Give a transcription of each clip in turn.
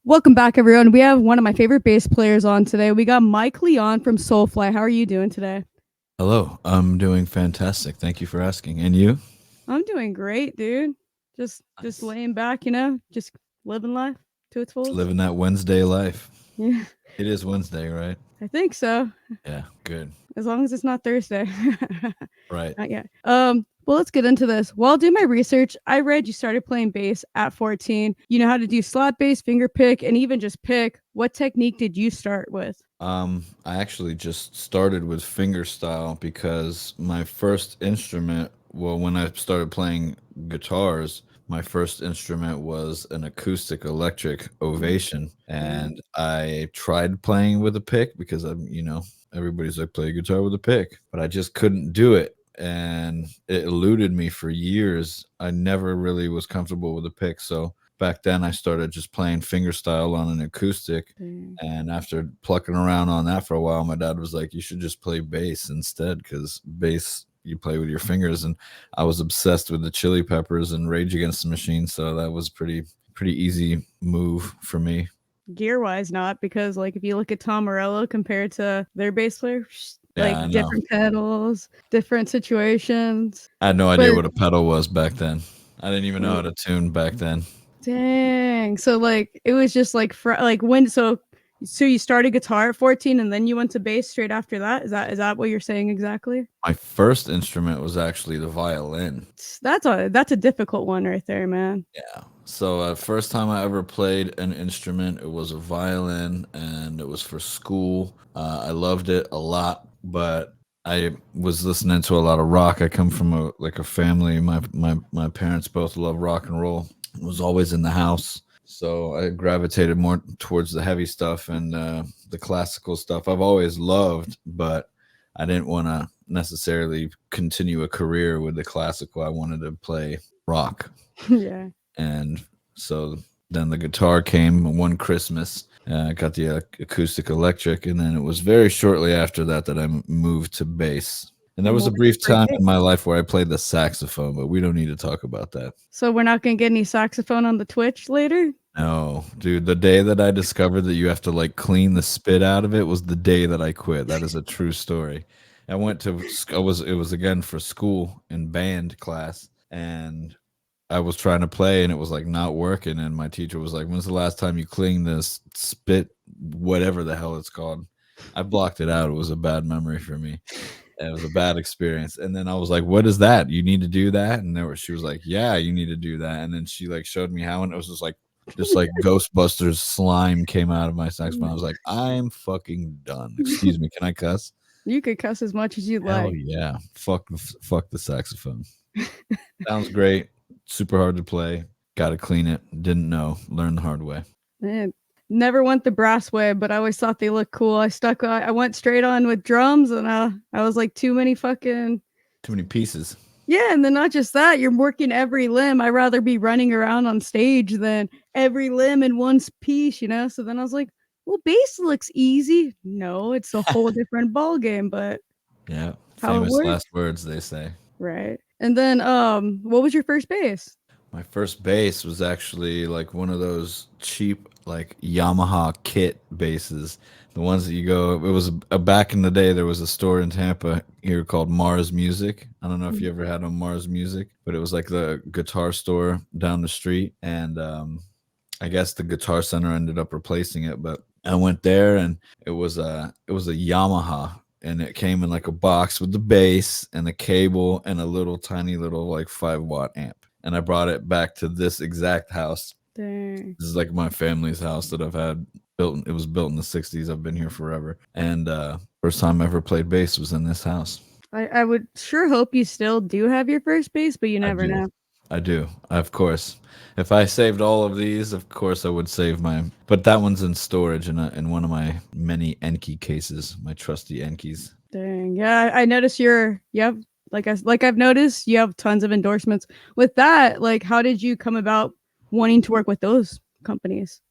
Welcome back, everyone. We have one of my favorite bass players on today. We got Mike Leon from Soulfly. How are you doing today? Hello, I'm doing fantastic. Thank you for asking. And you? I'm doing great, dude. Just Nice. laying back, just living life to its fullest. Living that Wednesday life. Yeah, It is Wednesday, right? I think so. Yeah, good. As long as it's not Thursday. Right. Not yet. Well, let's get into this. While doing my research, I read you started playing bass at 14. You know how to do slot bass, finger pick, and even just pick. What technique did you start with? I actually just started with fingerstyle because my first instrument, well, when I started playing guitars, my first instrument was an acoustic electric Ovation, Damn. and I tried playing with a pick because everybody's like play guitar with a pick, but I just couldn't do it. And it eluded me for years. I never really was comfortable with a pick. So back then I started just playing fingerstyle on an acoustic, Dang. and after plucking around on that for a while, my dad was like, "You should just play bass instead, because bass you play with your fingers." And I was obsessed with the Chili Peppers and Rage Against the Machine, so that was pretty easy move for me. Gear wise, not because like if you look at Tom Morello compared to their bass player, like Yeah, I know. different pedals, different situations. I had no But idea what a pedal was back then. I didn't even know mm, how to tune back then. dang, so like it was just like like when so you started guitar at 14 and then you went to bass straight after that. Is that what you're saying exactly? My first instrument was actually the violin. That's a difficult one right there, man. Yeah. So first time I ever played an instrument, it was a violin, and it was for school. I loved it a lot, but I was listening to a lot of rock. I come from a family. My parents both love rock and roll. It was always in the house, so I gravitated more towards the heavy stuff and the classical stuff. I've always loved, but I didn't want to necessarily continue a career with the classical. I wanted to play rock. Yeah. And so then the guitar came one Christmas. I got the acoustic electric, and then it was very shortly after that that I moved to bass. And there And was what a was your brief first time in bass? my life where I played the saxophone, but we don't need to talk about that. So we're not gonna get any saxophone on the Twitch later? No, dude, the day that I discovered that you have to like clean the spit out of it was the day that I quit. That is a true story. I went to it was again for school in band class, and I was trying to play and it was like not working, and my teacher was like, "When's the last time you cleaned this spit, whatever the hell it's called?" I blocked it out. It was a bad memory for me. It was a bad experience. And then I was like, "What is that? You need to do that?" And she was like, "Yeah, you need to do that." And then she like showed me how, and it was just like Ghostbusters slime came out of my saxophone. I was like, "I'm fucking done." Excuse me, can I cuss? You could cuss as much as you'd Hell like. yeah. Fuck the saxophone. Sounds great. Super hard to play. Got to clean it. Didn't know. Learned the hard way. Man, never went the brass way, but I always thought they looked cool. I went straight on with drums, and I was like too many fucking Too many pieces. yeah. And then not just that, you're working every limb. I'd rather be running around on stage than every limb in one piece. So then I was like, well, bass looks easy. No, it's a whole different ball game, but Yeah. how it Famous works, last words, they say. right? And then what was your first bass? My first bass was actually like one of those cheap, like Yamaha kit basses. The ones that you go, it was back in the day, there was a store in Tampa here called Mars Music. I don't know if you ever had on Mars Music, but it was like the guitar store down the street. And I guess the Guitar Center ended up replacing it, but I went there and it was a Yamaha, and it came in like a box with the bass and a cable and a little tiny little like 5-watt amp. And I brought it back to this exact house. Dang. This is like my family's house that I've had built. It was built in the 60s. I've been here forever. And first time I ever played bass was in this house. I would sure hope you still do have your first bass, but you I never do. know. I do. Of course. If I saved all of these, of course I would save my. But that one's in storage in one of my many Enki cases, my trusty Enkis. Dang. Yeah, I noticed you have I've noticed you have tons of endorsements. With that, like how did you come about wanting to work with those companies?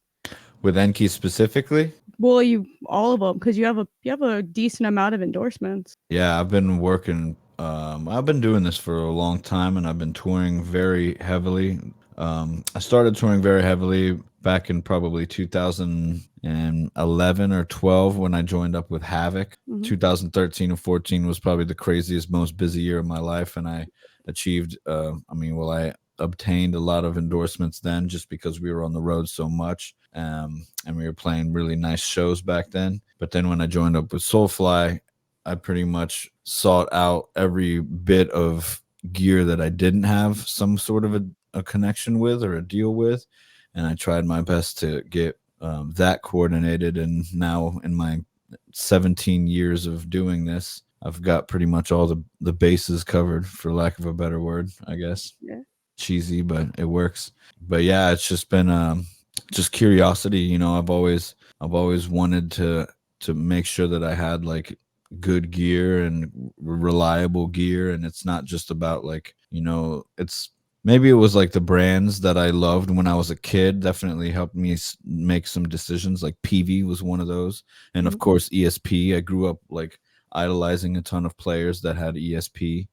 With Enki specifically, Well, you all of them because you have a decent amount of endorsements. yeah, I've been working. I've been doing this for a long time, and I've been touring very heavily. I started touring very heavily back in probably 2011 or 12 when I joined up with Havoc. Mhm. 2013 and 14 was probably the craziest, most busy year of my life, and I achieved. I obtained a lot of endorsements then, just because we were on the road so much, and we were playing really nice shows back then. But then when I joined up with Soulfly, I pretty much sought out every bit of gear that I didn't have some sort of a connection with or a deal with, and I tried my best to get that coordinated. And now, in my 17 years of doing this, I've got pretty much all the bases covered, for lack of a better word, I guess. Yeah. Cheesy, but it works. But yeah, it's just been just curiosity. I've always wanted to make sure that I had like good gear and reliable gear, and it's not just about like, it's maybe it was like the brands that I loved when I was a kid definitely helped me make some decisions. Like PV was one of those, and of Mhm. course ESP. I grew up like idolizing a ton of players that had ESP,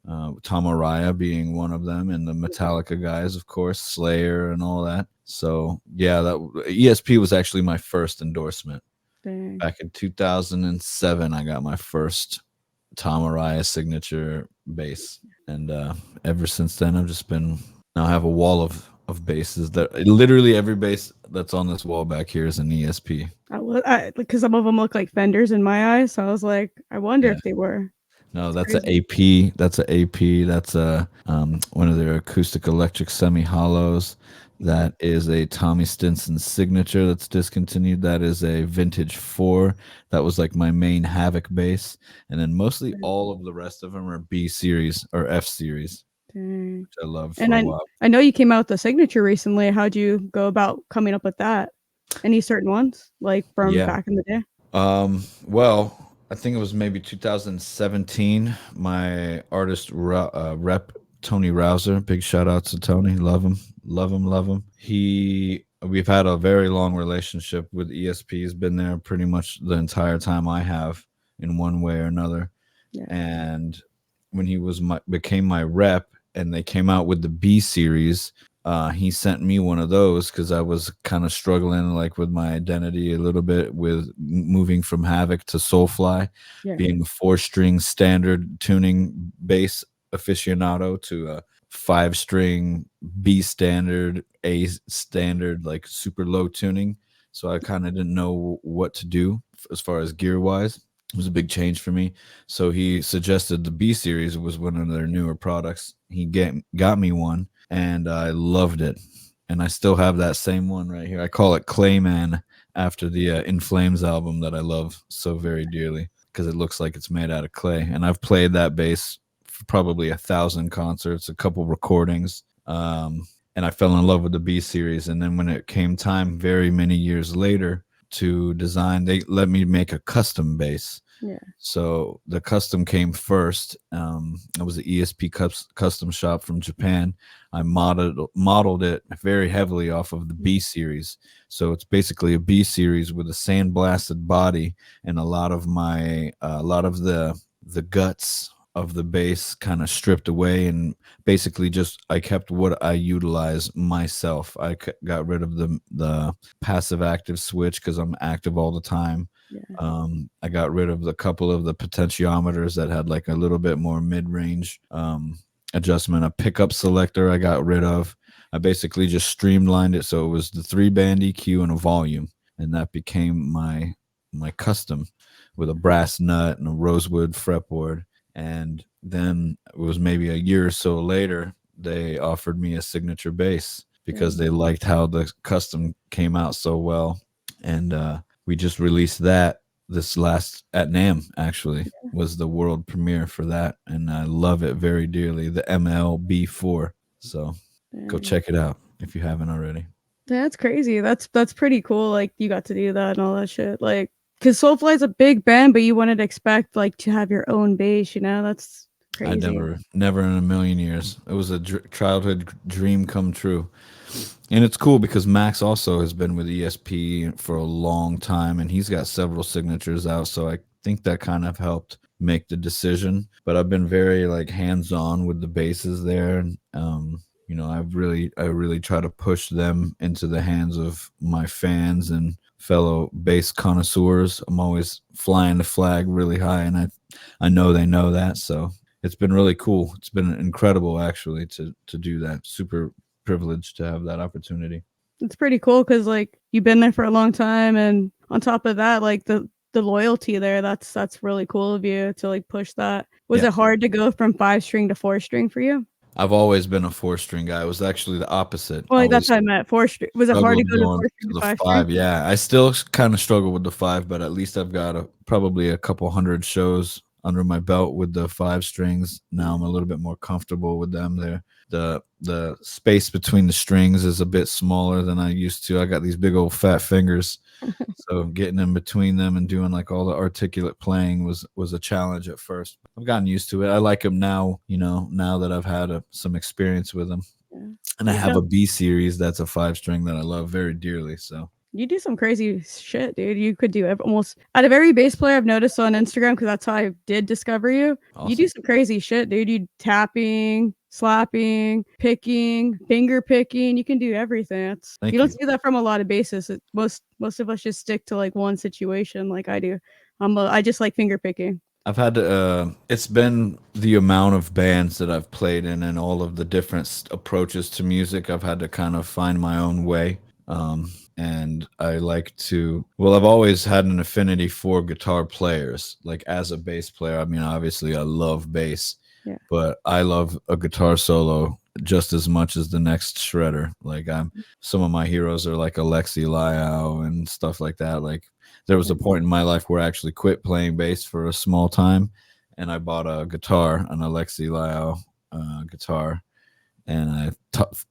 Tom Araya being one of them, and the Metallica guys, of course, Slayer and all that. So yeah, that ESP was actually my first endorsement. Dang. Back in 2007, I got my first Tom Araya signature bass, and ever since then, I've just been. Now I have a wall of basses that literally every bass that's on this wall back here is an ESP. Because some of them look like Fenders in my eyes, so I was like, I wonder Yeah. if they were. No, It's that's a crazy. AP. That's a AP. That's a one of their acoustic electric semi hollows. Mhm. That is a Tommy Stinson signature that's discontinued. That is a vintage 4. That was like my main Havoc bass, and then mostly all of the rest of them are B series or F series, Dang. which I loved for And a I while. I know you came out with the signature recently. How'd you go about coming up with that? Any certain ones, like, from Yeah. back in the day? Well, I think it was maybe 2017. My artist rep Tony Rouser. Big shout out to Tony. Love him. Love him. Love him. We've had a very long relationship with ESP. He's been there pretty much the entire time I have, in one way or another. Yeah. And when he became my rep, and they came out with the B series, he sent me one of those because I was kind of struggling like with my identity a little bit with moving from Havoc to Soulfly, Yeah. being a 4-string standard tuning bass aficionado to a 5-string B standard, A standard, like super low tuning. So I kind of didn't know what to do as far as gear wise. It was a big change for me. So he suggested the B series was one of their newer products. Got me one, and I loved it. And I still have that same one right here. I call it Clayman, after the In Flames album that I love so very dearly, because it looks like it's made out of clay. And I've played that bass for probably 1,000 concerts, a couple recordings. And I fell in love with the B series. And then when it came time, very many years later, to design, they let me make a custom bass. Yeah. So the custom came first. It was the ESP custom shop from Japan. I modeled it very heavily off of the B series. So it's basically a B series with a sandblasted body, and a lot of the guts of the bass kind of stripped away, and basically just I kept what I utilize myself. Got rid of the passive active switch because I'm active all the time. Yeah. I got rid of the couple of the potentiometers that had like a little bit more mid-range adjustment. A pickup selector I got rid of. I basically just streamlined it so it was the 3-band EQ and a volume, and that became my custom with a brass nut and a rosewood fretboard. And then it was maybe a year or so later they offered me a signature bass because Dang. they liked how the custom came out so well. And we just released that this last at NAM, actually was the world premiere for that, and I love it very dearly, the MLB4. So go Dang. check it out if you haven't already. That's crazy. That's pretty cool, like, you got to do that and all that shit, like, because Soulfly's a big band, but you wouldn't expect, like, to have your own bass, you know? That's I crazy. never in a million years. It was a childhood dream come true. And it's cool because Max also has been with ESP for a long time, and he's got several signatures out. So I think that kind of helped make the decision. But I've been very like hands on with the basses there. you know, I really try to push them into the hands of my fans and fellow bass connoisseurs. I'm always flying the flag really high, and I know they know that. So it's been really cool. It's been incredible actually to do that. Super privileged to have that opportunity. It's pretty cool because like you've been there for a long time, and on top of that, like the loyalty there, that's really cool of you to like push that. Was Yeah. it hard to go from 5 string to 4 string for you? I've always been a 4 string guy. It was actually the opposite. Well, I like, that's always what I meant. 4 string. Was it hard to struggled go to going 4 string to to the 5 string? 5. Yeah, I still kind of struggle with the 5, but at least I've got probably a couple hundred shows under my belt with the 5 strings. Now I'm a little bit more comfortable with them. The space between the strings is a bit smaller than I used to. I got these big old fat fingers. So getting in between them and doing like all the articulate playing was a challenge at first. I've gotten used to it. I like them now, you know, now that I've had some experience with them. Yeah. And I You have know, a B series that's a 5 string that I love very dearly. So you do some crazy shit, dude. You could do almost out of every bass player I've noticed on Instagram, because that's how I did discover you. You do awesome. some crazy shit, dude. You tapping, slapping, picking, finger picking. You can do everything. Thank You don't you. see that from a lot of bassists. Most of us just stick to like one situation, like I do. I just like finger picking. I've had to, it's been the amount of bands that I've played in and all of the different approaches to music. I've had to kind of find my own way. And I like to, well, I've always had an affinity for guitar players. Like as a bass player, I mean, obviously I love bass, Yeah. but I love a guitar solo just as much as the next shredder. Like some of my heroes are like Alexi Laiho and stuff like that. Like there was a point in my life where I actually quit playing bass for a small time, and I bought a guitar, an Alexi Laiho guitar, and I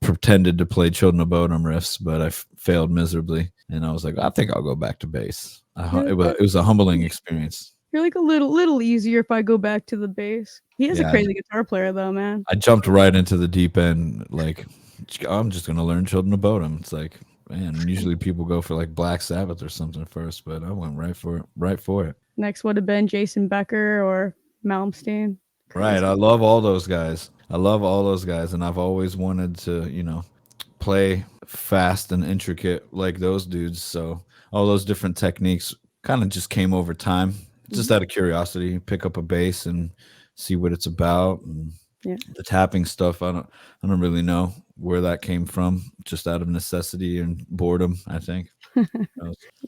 pretended to play Children of Bodom riffs, but I failed miserably. And I was like, I think I'll go back to bass. It was a humbling experience. You're like a little easier if I go back to the bass. He is a Yeah, crazy guitar player though, man. I jumped right into the deep end. Like, I'm just gonna learn Children of Bodom. It's like, man, usually people go for like Black Sabbath or something first, but I went right for it. Next would have been Jason Becker or Malmsteen. Right. Crazy. I love all those guys. I love all those guys, and I've always wanted to, you know, play fast and intricate like those dudes. So all those different techniques kind of just came over time, just Mhm. out of curiosity. Pick up a bass and see what it's about. And Yeah. the tapping stuff, I don't really know where that came from. Just out of necessity and boredom, I think. A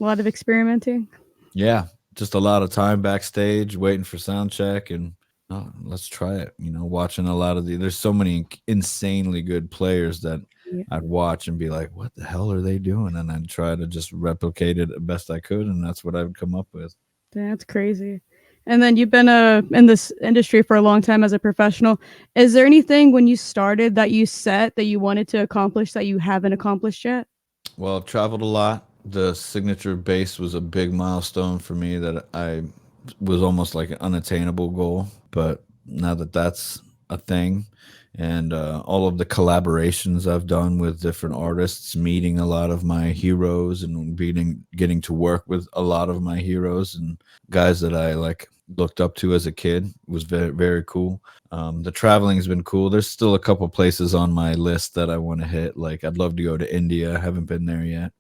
lot of experimenting. Yeah, just a lot of time backstage waiting for sound check and oh, let's try it. You know, watching a lot of there's so many insanely good players that Yeah. I'd watch and be like, what the hell are they doing? And I'd try to just replicate it the best I could, and that's what I would come up with. That's crazy. And then you've been in this industry for a long time as a professional. Is there anything when you started that you set that you wanted to accomplish that you haven't accomplished yet? Well, I've traveled a lot. The signature bass was a big milestone for me that I was almost like an unattainable goal. But now that that's a thing, and all of the collaborations I've done with different artists, meeting a lot of my heroes and getting to work with a lot of my heroes and guys that I like looked up to as a kid was very, very cool. The traveling has been cool. There's still a couple places on my list that I want to hit. Like I'd love to go to India. I haven't been there yet.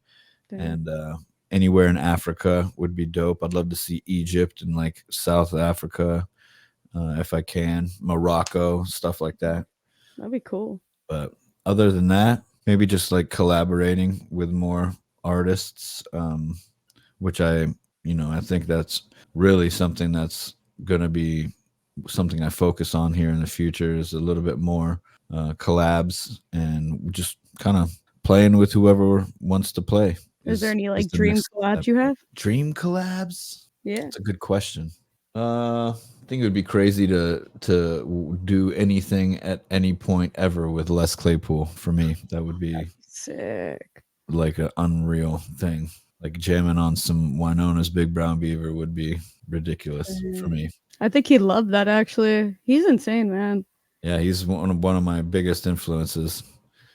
Damn. And anywhere in Africa would be dope. I'd love to see Egypt and like South Africa if I can, Morocco, stuff like that. That'd be cool. But other than that, maybe just like collaborating with more artists, which I think that's really something that's going to be something I focus on here in the future is a little bit more collabs and just kind of playing with whoever wants to play. Is there any Is like the dream next step. collabs you have? Dream collabs? Yeah. That's a good question. I think it would be crazy to do anything at any point ever with Les Claypool for me. That would be Sick. like an unreal thing. Like jamming on some Winona's Big Brown Beaver would be ridiculous for me. I think he'd love that actually. He's insane, man. Yeah, he's one of my biggest influences.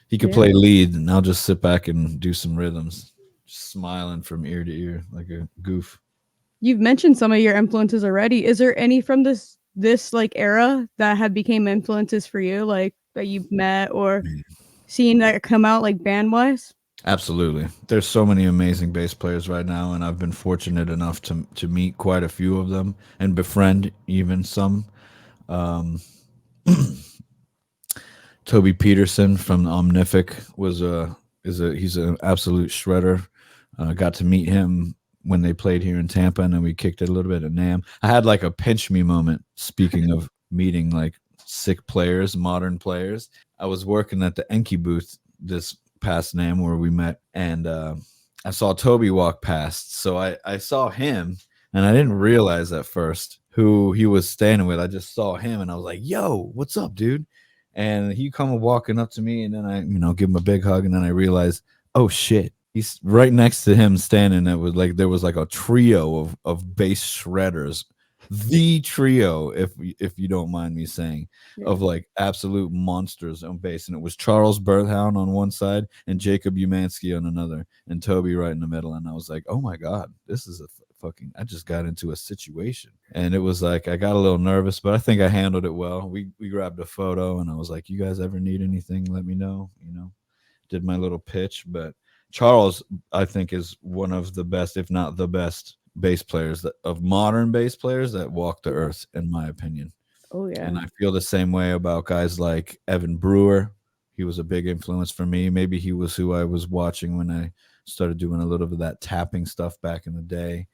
He could Yeah. play lead, and I'll just sit back and do some rhythms, just smiling from ear to ear like a goof. You've mentioned some of your influences already. Is there any from this like era that have became influences for you, like that you've met or seeing that come out like band wise? Absolutely. There's so many amazing bass players right now, and I've been fortunate enough to meet quite a few of them and befriend even some. Um, Toby Peterson from Omnific was a he's an absolute shredder. Got to meet him when they played here in Tampa, and then we kicked it a little bit at Nam. I had like a pinch me moment. Speaking of meeting like sick players, modern players, I was working at the Enki booth this past Nam where we met, and I saw Toby walk past. So I saw him, and I didn't realize at first who he was standing with. I just saw him, and I was like, "Yo, what's up, dude?" And he come walking up to me, and then I, give him a big hug, and then I realized, oh shit, he's right next to him standing. That was like there was like a trio of bass shredders, the trio, if you don't mind me saying, Yeah. of like absolute monsters on bass, and it was Charles Berthoud on one side and Jacob Umansky on another, and Toby right in the middle. And I was like, oh my god, this is a fucking, I just got into a situation, and it was like I got a little nervous, but I think I handled it well. We grabbed a photo, and I was like, you guys ever need anything, let me know. Did my little pitch. But Charles, I think, is one of the best, if not the best, bass players of modern bass players that walk the earth, in my opinion. Oh yeah. And I feel the same way about guys like Evan Brewer. He was a big influence for me. Maybe he was who I was watching when I started doing a little bit of that tapping stuff back in the day,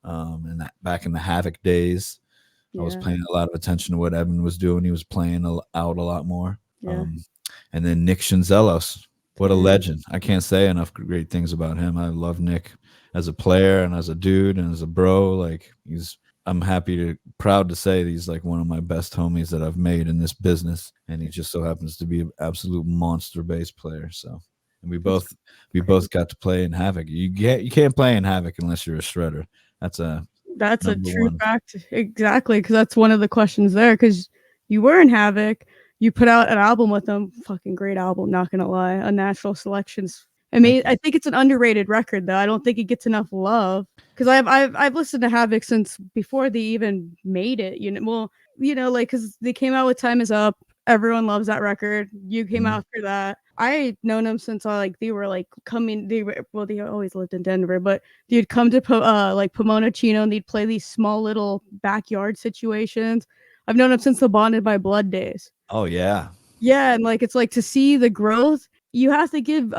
and that back in the Havoc days. I was paying a lot of attention to what Evan was doing. He was playing out a lot more. Yeah. And then Nick Shinzelos, what a legend. I can't say enough great things about him. I love Nick as a player and as a dude and as a bro. Like I'm proud to say he's like one of my best homies that I've made in this business. And he just so happens to be an absolute monster bass player. So, and we both got to play in Havoc. You can't play in Havoc unless you're a shredder. That's a true fact. Exactly, because that's one of the questions there. Because you were in Havoc, you put out an album with them. Fucking great album, not gonna lie. Unnatural Selections. I mean, I think it's an underrated record though. I don't think it gets enough love because I've listened to Havoc since before they even made it. Like because they came out with Time Is Up. Everyone loves that record. You came out after that. I known them since they were coming. They always lived in Denver, but they'd come to Pomona Chino, and they'd play these small little backyard situations. I've known them since the Bonded by Blood days. Oh yeah, yeah, and it's to see the growth. You have to give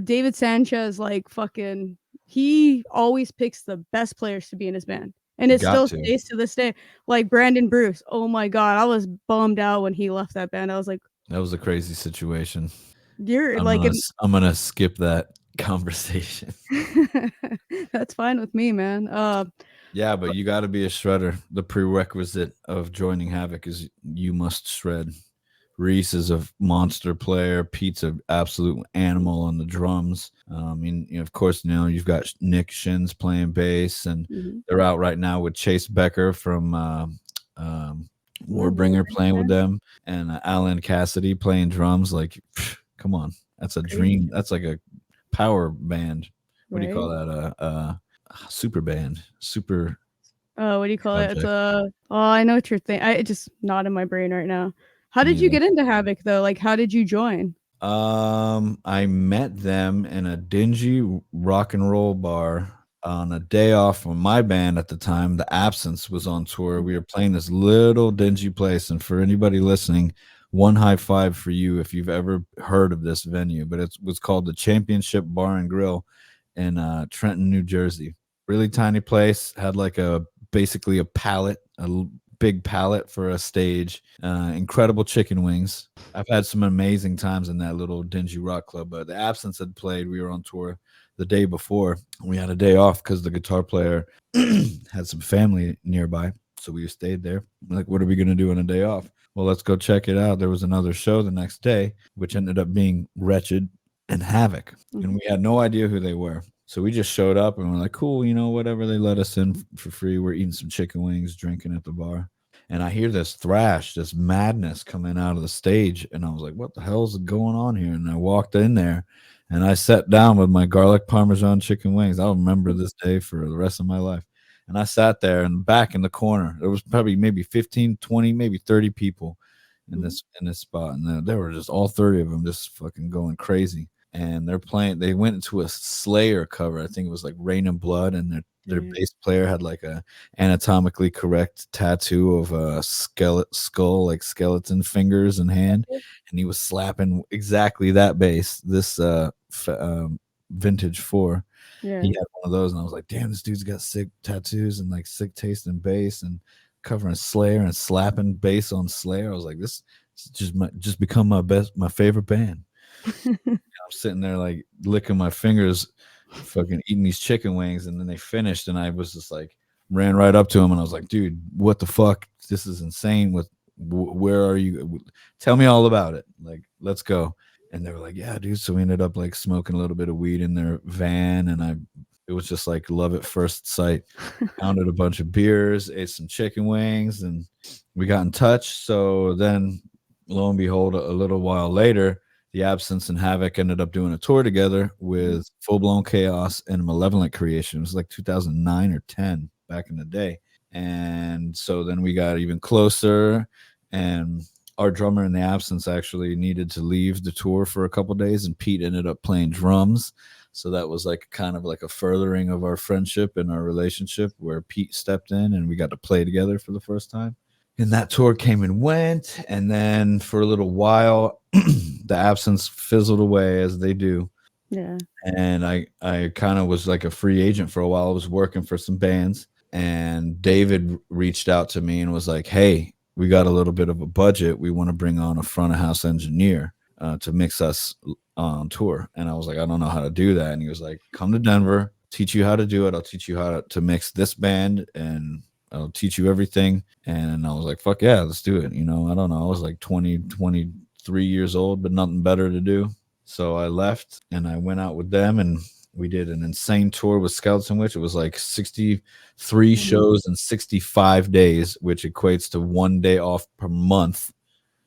David Sanchez fucking. He always picks the best players to be in his band. And it still stays to this day. Like Brandon Bruce. Oh my god, I was bummed out when he left that band. I was like, that was a crazy situation. I'm gonna skip that conversation. That's fine with me, man. Yeah, but you got to be a shredder. The prerequisite of joining Havoc is you must shred. Reese is a monster player. Pete's an absolute animal on the drums. Of course, you've got Nick Shins playing bass, and they're out right now with Chase Becker from Warbringer playing with them, and Alan Cassidy playing drums. Like, come on, that's a dream. That's like a power band. What do you call that? Super band. Super. What do you call it? It's I know what you're thinking. It's just not in my brain right now. How did you get into Havoc though? Like, how did you join? I met them in a dingy rock and roll bar on a day off from my band at the time. The Absence was on tour. We were playing this little dingy place, and for anybody listening, one high five for you if you've ever heard of this venue. But it was called the Championship Bar and Grill in Trenton, New Jersey. Really tiny place. Had basically a pallet, big pallet for a stage. Incredible chicken wings. I've had some amazing times in that little dingy rock club. But the Absence had played. We were on tour the day before. We had a day off because the guitar player had some family nearby, so we stayed there. Like, what are we gonna do on a day off? Well, let's go check it out. There was another show the next day, which ended up being Wretched and Havoc, and we had no idea who they were. So we just showed up and we're like, cool, whatever. They let us in for free. We're eating some chicken wings, drinking at the bar. And I hear this thrash, this madness coming out of the stage. And I was like, what the hell is going on here? And I walked in there and I sat down with my garlic Parmesan chicken wings. I'll remember this day for the rest of my life. And I sat there and back in the corner, there was probably maybe 15, 20, maybe 30 people. Mhm. in this spot, and there were just all 30 of them just fucking going crazy. And they're playing. They went into a Slayer cover. I think it was like Rain and Blood, and their Damn. bass player had like a anatomically correct tattoo of a skull, like skeleton fingers and hand, and he was slapping exactly that bass. This vintage four. He Yeah. had one of those, and I was like, "Damn, this dude's got sick tattoos and like sick taste in bass, and covering Slayer and slapping bass on Slayer." I was like, "This just become my favorite band." I'm sitting there like licking my fingers, fucking eating these chicken wings, and then they finished, and I was just like, ran right up to him, and I was like, "Dude, what the fuck? This is insane. Where are you? Tell me all about it. Like, let's go." And they were like, "Yeah, dude." So we ended up like smoking a little bit of weed in their van, and it was just like love at first sight. Pounded a bunch of beers, ate some chicken wings, and we got in touch. So then, lo and behold, a little while later, the Absence and Havoc ended up doing a tour together Mhm. with Full Blown Chaos and Malevolent Creation. It was like 2009 or 10 back in the day. And so then we got even closer, and our drummer in the Absence actually needed to leave the tour for a couple days, and Pete ended up playing drums. So that was like kind of like a furthering of our friendship and our relationship, where Pete stepped in and we got to play together for the first time. And that tour came and went, and then for a little while the Absence fizzled away, as they do. Yeah. And I kind of was like a free agent for a while. I was working for some bands, and David reached out to me and was like, "Hey, we got a little bit of a budget. We want to bring on a front of house engineer to mix us on tour." And I was like, "I don't know how to do that." And he was like, "Come to Denver, teach you how to do it. I'll teach you how to mix this band, and I'll teach you everything." And I was like, "Fuck yeah, let's do it." I don't know. I was like 23 years old, but nothing better to do. So I left and I went out with them, and we did an insane tour with Skeleton Witch. It was like 63 Mhm. shows in 65 days, which equates to 1 day off per month.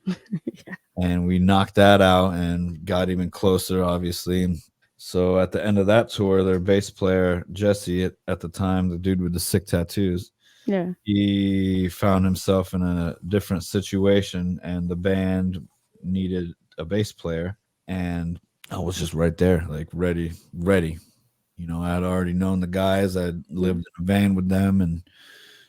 Yeah. And we knocked that out and got even closer, obviously. So at the end of that tour, their bass player, Jesse, at the time, the dude with the sick tattoos, Yeah. he found himself in a different situation, and the band needed a bass player. And I was just right there, like ready. I had already known the guys. I'd lived Mhm. in a van with them, and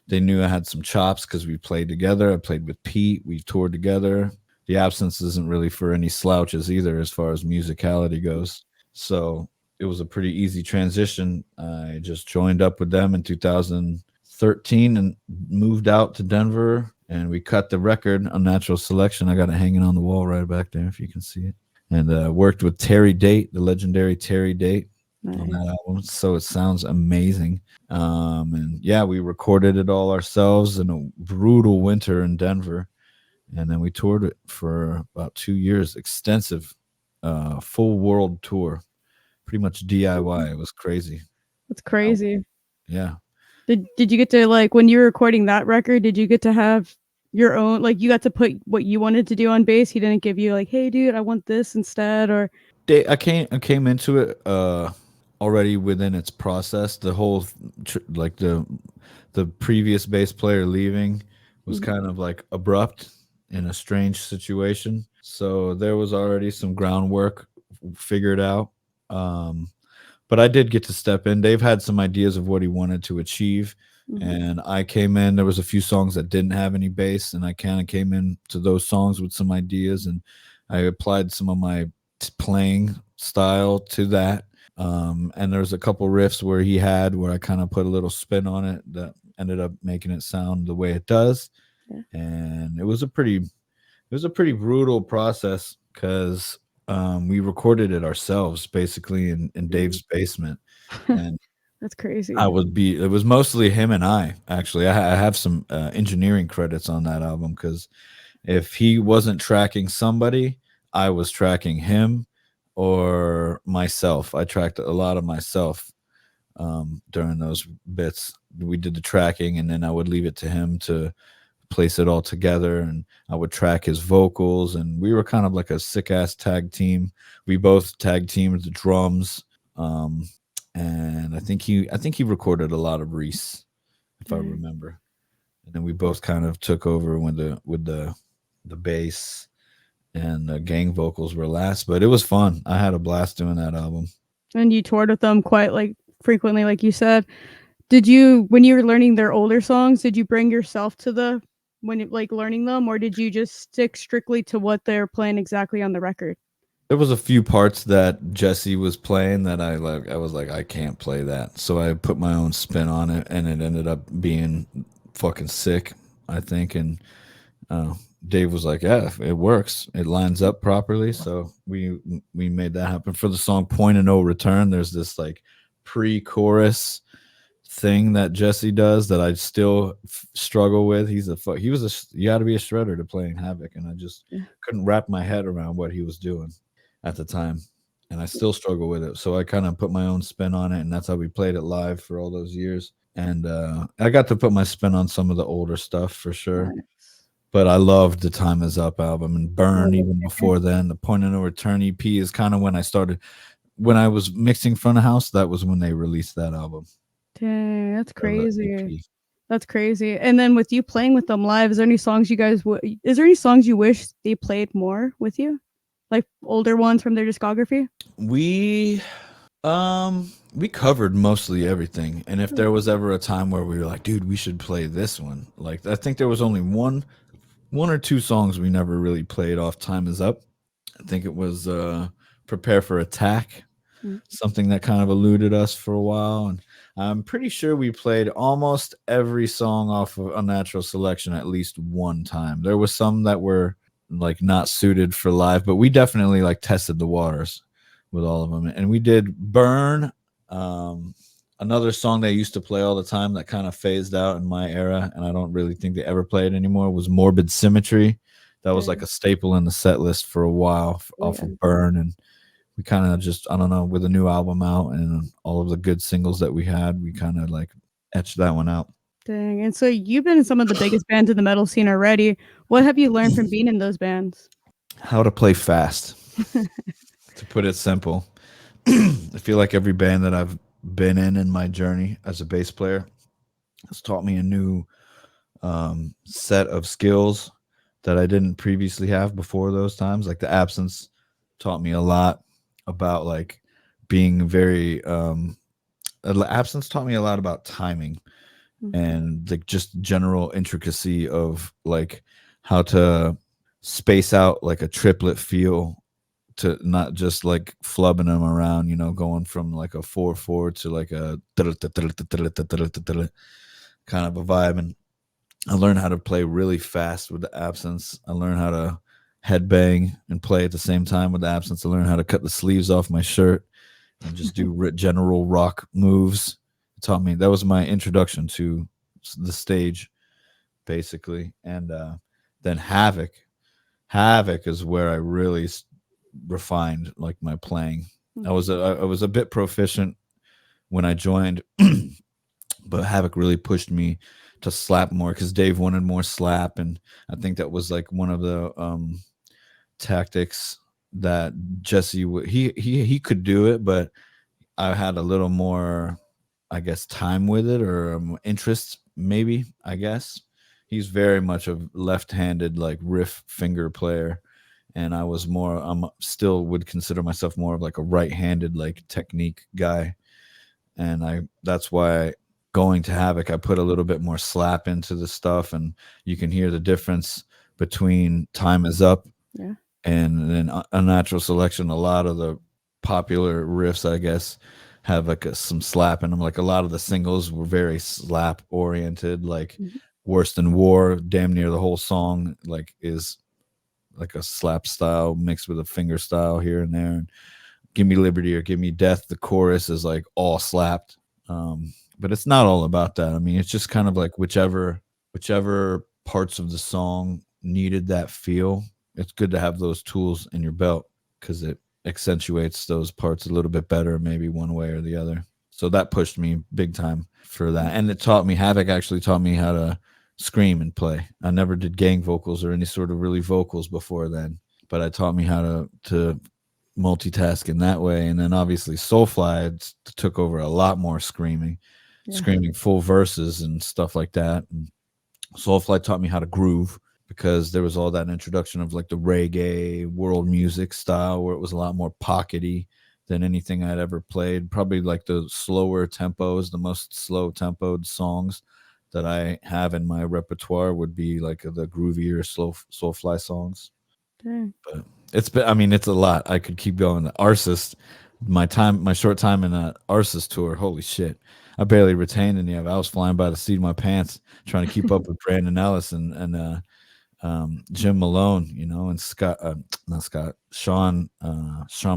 they knew I had some chops because we played together. I played with Pete. We toured together. The Absence isn't really for any slouches either, as far as musicality goes. So it was a pretty easy transition. I just joined up with them in 2013 and moved out to Denver, and we cut the record, Unnatural Selection. I got it hanging on the wall right back there if you can see it. And worked with Terry Date, the legendary Terry Date, on that Nice. album. So it sounds amazing. And yeah, we recorded it all ourselves in a brutal winter in Denver. And then we toured it for about 2 years, extensive, full world tour, pretty much DIY. It was crazy. That's Oh, crazy. yeah. Did you get to, like, when you were recording that record, did you get to have your own, like, you got to put what you wanted to do on bass? He didn't give you like, "Hey, dude, I want this instead," or I came into it already within its process. The whole like the previous bass player leaving was Mhm. kind of like abrupt in a strange situation. So there was already some groundwork figured out. Um, but I did get to step in. Dave had some ideas of what he wanted to achieve, Mhm. and I came in. There was a few songs that didn't have any bass, and I kind of came in to those songs with some ideas, and I applied some of my playing style to that. And there's a couple riffs where I kind of put a little spin on it that ended up making it sound the way it does. Yeah. And it was a pretty brutal process because we recorded it ourselves basically in Mhm. Dave's basement. And That's crazy. it was mostly him and I actually. I have some engineering credits on that album because if he wasn't tracking somebody, I was tracking him or myself. I tracked a lot of myself during those bits. We did the tracking, and then I would leave it to him to place it all together, and I would track his vocals, and we were kind of like a sick ass tag team. We both tag teamed the drums. Um, and I think he recorded a lot of Reese, if I Nice. remember. And then we both kind of took over with the the bass and the gang vocals were last, but it was fun. I had a blast doing that album. And you toured with them quite like frequently, like you said. Did you, when you were learning their older songs, did you bring yourself to the when it, like learning them, or did you just stick strictly to what they're playing exactly on the record? There was a few parts that Jesse was playing that I was like, I can't play that. So I put my own spin on it, and it ended up being fucking sick, I think. And uh, Dave was like, yeah, it works. It lines up properly. So we made that happen. For the song Point of No Return, there's this like pre-chorus thing that Jesse does that I still struggle with. You got to be a shredder to playing Havoc, and I just Yeah. couldn't wrap my head around what he was doing at the time, and I still struggle with it. So I kind of put my own spin on it, and that's how we played it live for all those years. And I got to put my spin on some of the older stuff for sure. Nice. But I loved the Time Is Up album and Burn Oh, even before then. The Point of No Return EP is kind of when I started. When I was mixing Front of House, that was when they released that album. dang, that's Or the crazy. EP. That's crazy. And then with you playing with them live, is there any songs you guys is there any songs you wish they played more with you? Like older ones from their discography? We we covered mostly everything. And if there was ever a time where we were like, dude, we should play this one. Like I think there was only one or two songs we never really played off Time Is Up. I think it was Prepare for Attack, Mm. something that kind of eluded us for a while. And I'm pretty sure we played almost every song off of Unnatural Selection at least one time. There was some that were like not suited for live, but we definitely like tested the waters with all of them. And we did Burn, another song they used to play all the time that kind of phased out in my era, and I don't really think they ever play it anymore, was Morbid Symmetry. That was like Dang. a staple in the set list for a while off Yeah. of Burn. And we kind of just, I don't know, with a new album out and all of the good singles that we had, we kind of like etched that one out. Dang. And so you've been in some of the biggest bands in the metal scene already. What have you learned from being in those bands? How to play fast, to put it simple. I feel like every band that I've been in my journey as a bass player has taught me a new set of skills that I didn't previously have before those times. Like the Absence taught me a lot about like being very Absence taught me a lot about timing Mm. and like just general intricacy of like how to space out like a triplet feel, to not just like flubbing them around, going from like a 4/4 to like a kind of a vibe. And I learned how to play really fast with the Absence. I learned how to headbang and play at the same time with the Absence. I learned how to cut the sleeves off my shirt and just do general rock moves. It taught me, that was my introduction to the stage, basically. And then Havoc is where I really refined like my playing. I was a bit proficient when I joined, but Havoc really pushed me to slap more because Dave wanted more slap, and I think that was like one of the tactics that Jesse he could do it, but I had a little more, I guess, time with it or interest, maybe. I guess he's very much a left-handed like riff finger player, and I'm still would consider myself more of like a right-handed like technique guy, and that's why going to Havoc I put a little bit more slap into the stuff, and you can hear the difference between Time Is Up Yeah. and then Unnatural Selection. A lot of the popular riffs, I guess, have like some slap in them. Like a lot of the singles were very slap oriented, like Mhm. Worse Than War, damn near the whole song like is like a slap style mixed with a finger style here and there. And Give Me Liberty or Give Me Death, the chorus is like all slapped. But it's not all about that. I mean, it's just kind of like whichever parts of the song needed that feel. It's good to have those tools in your belt because it accentuates those parts a little bit better, maybe one way or the other. So that pushed me big time for that. And it taught me, Havoc actually taught me how to scream and play. I never did gang vocals or any sort of really vocals before then, but it taught me how to multitask in that way. And then obviously Soulfly took over a lot more screaming, Yeah. screaming full verses and stuff like that. And Soulfly taught me how to groove, because there was all that introduction of like the reggae world music style where it was a lot more pockety than anything I'd ever played. Probably like the slower tempos, the most slow tempoed songs that I have in my repertoire would be like the groovier slow soulfly songs. Dang. But it's been, I mean, it's a lot. I could keep going. The Arsis, my short time in a Arsis tour, holy shit. I barely retained any of it. I was flying by the seat of my pants trying to keep up with Brandon Ellis and Jim Malone, you know, and Scott, not Scott, Sean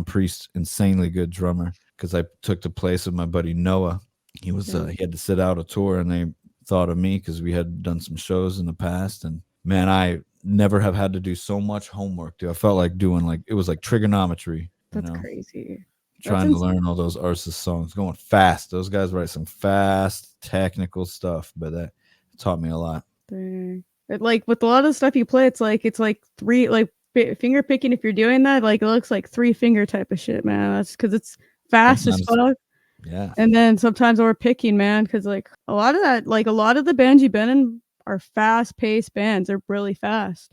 Priest, insanely good drummer. Because I took the place of my buddy Noah. He was he had to sit out a tour, and they thought of me because we had done some shows in the past. And man, I never have had to do so much homework, dude. I felt like doing like it was like trigonometry, you That's know, crazy. trying to learn all those Arsis songs, going fast. Those guys write some fast technical stuff, but that taught me a lot. Dang. Like with a lot of the stuff you play, it's like three like finger picking. If you're doing that, like it looks like 3-finger type of shit, man. That's because it's fast as fuck. Yeah. And then sometimes we're picking, man, because like a lot of that, like a lot of the bands you've been in are fast paced bands. They're really fast.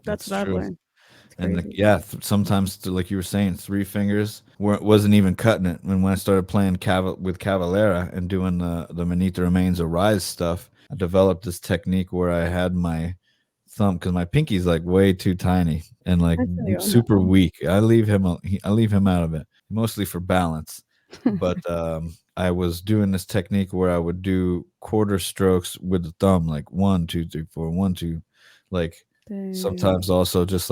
That's what I've learned. And sometimes, like you were saying, 3 fingers wasn't even cutting it. And when I started playing with Cavalera and doing the Beneath the Remains of Rise stuff, I developed this technique where I had my thumb, because my pinky's like way too tiny and like super weak. I leave him out of it, mostly for balance. But I was doing this technique where I would do quarter strokes with the thumb, like 1 2 3 4 1 2, like sometimes also just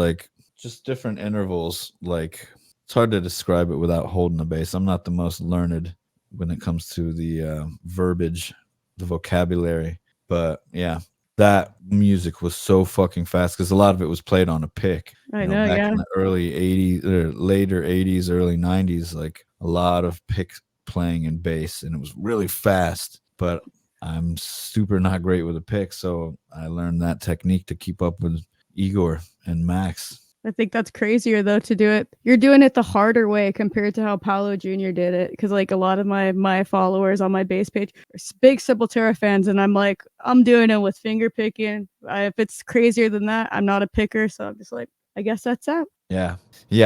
different intervals. Like it's hard to describe it without holding the bass. I'm not the most learned when it comes to the verbiage, the vocabulary, but yeah, that music was so fucking fast because a lot of it was played on a pick. I know, back in the early 80s or later 80s, early 90s, like a lot of pick playing in bass, and it was really fast. But I'm super not great with a pick, so I learned that technique to keep up with Igor and Max. I think that's crazier though to do it. You're doing it the harder way compared to how Paolo Jr. did it. Because like a lot of my followers on my base page are big Sepultura fans, and I'm like, I'm doing it with finger picking. If it's crazier than that, I'm not a picker, so I'm just like, I guess that's that. Yeah.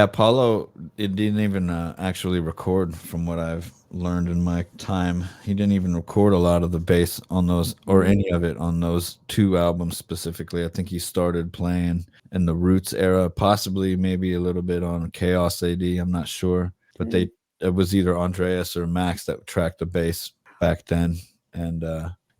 Paulo, it didn't even actually record, from what I've learned in my time. He didn't even record a lot of the bass on those, or any of it on those 2 albums specifically. I think he started playing in the Roots era, possibly maybe a little bit on Chaos AD. I'm not sure, but it was either Andreas or Max that tracked the bass back then. And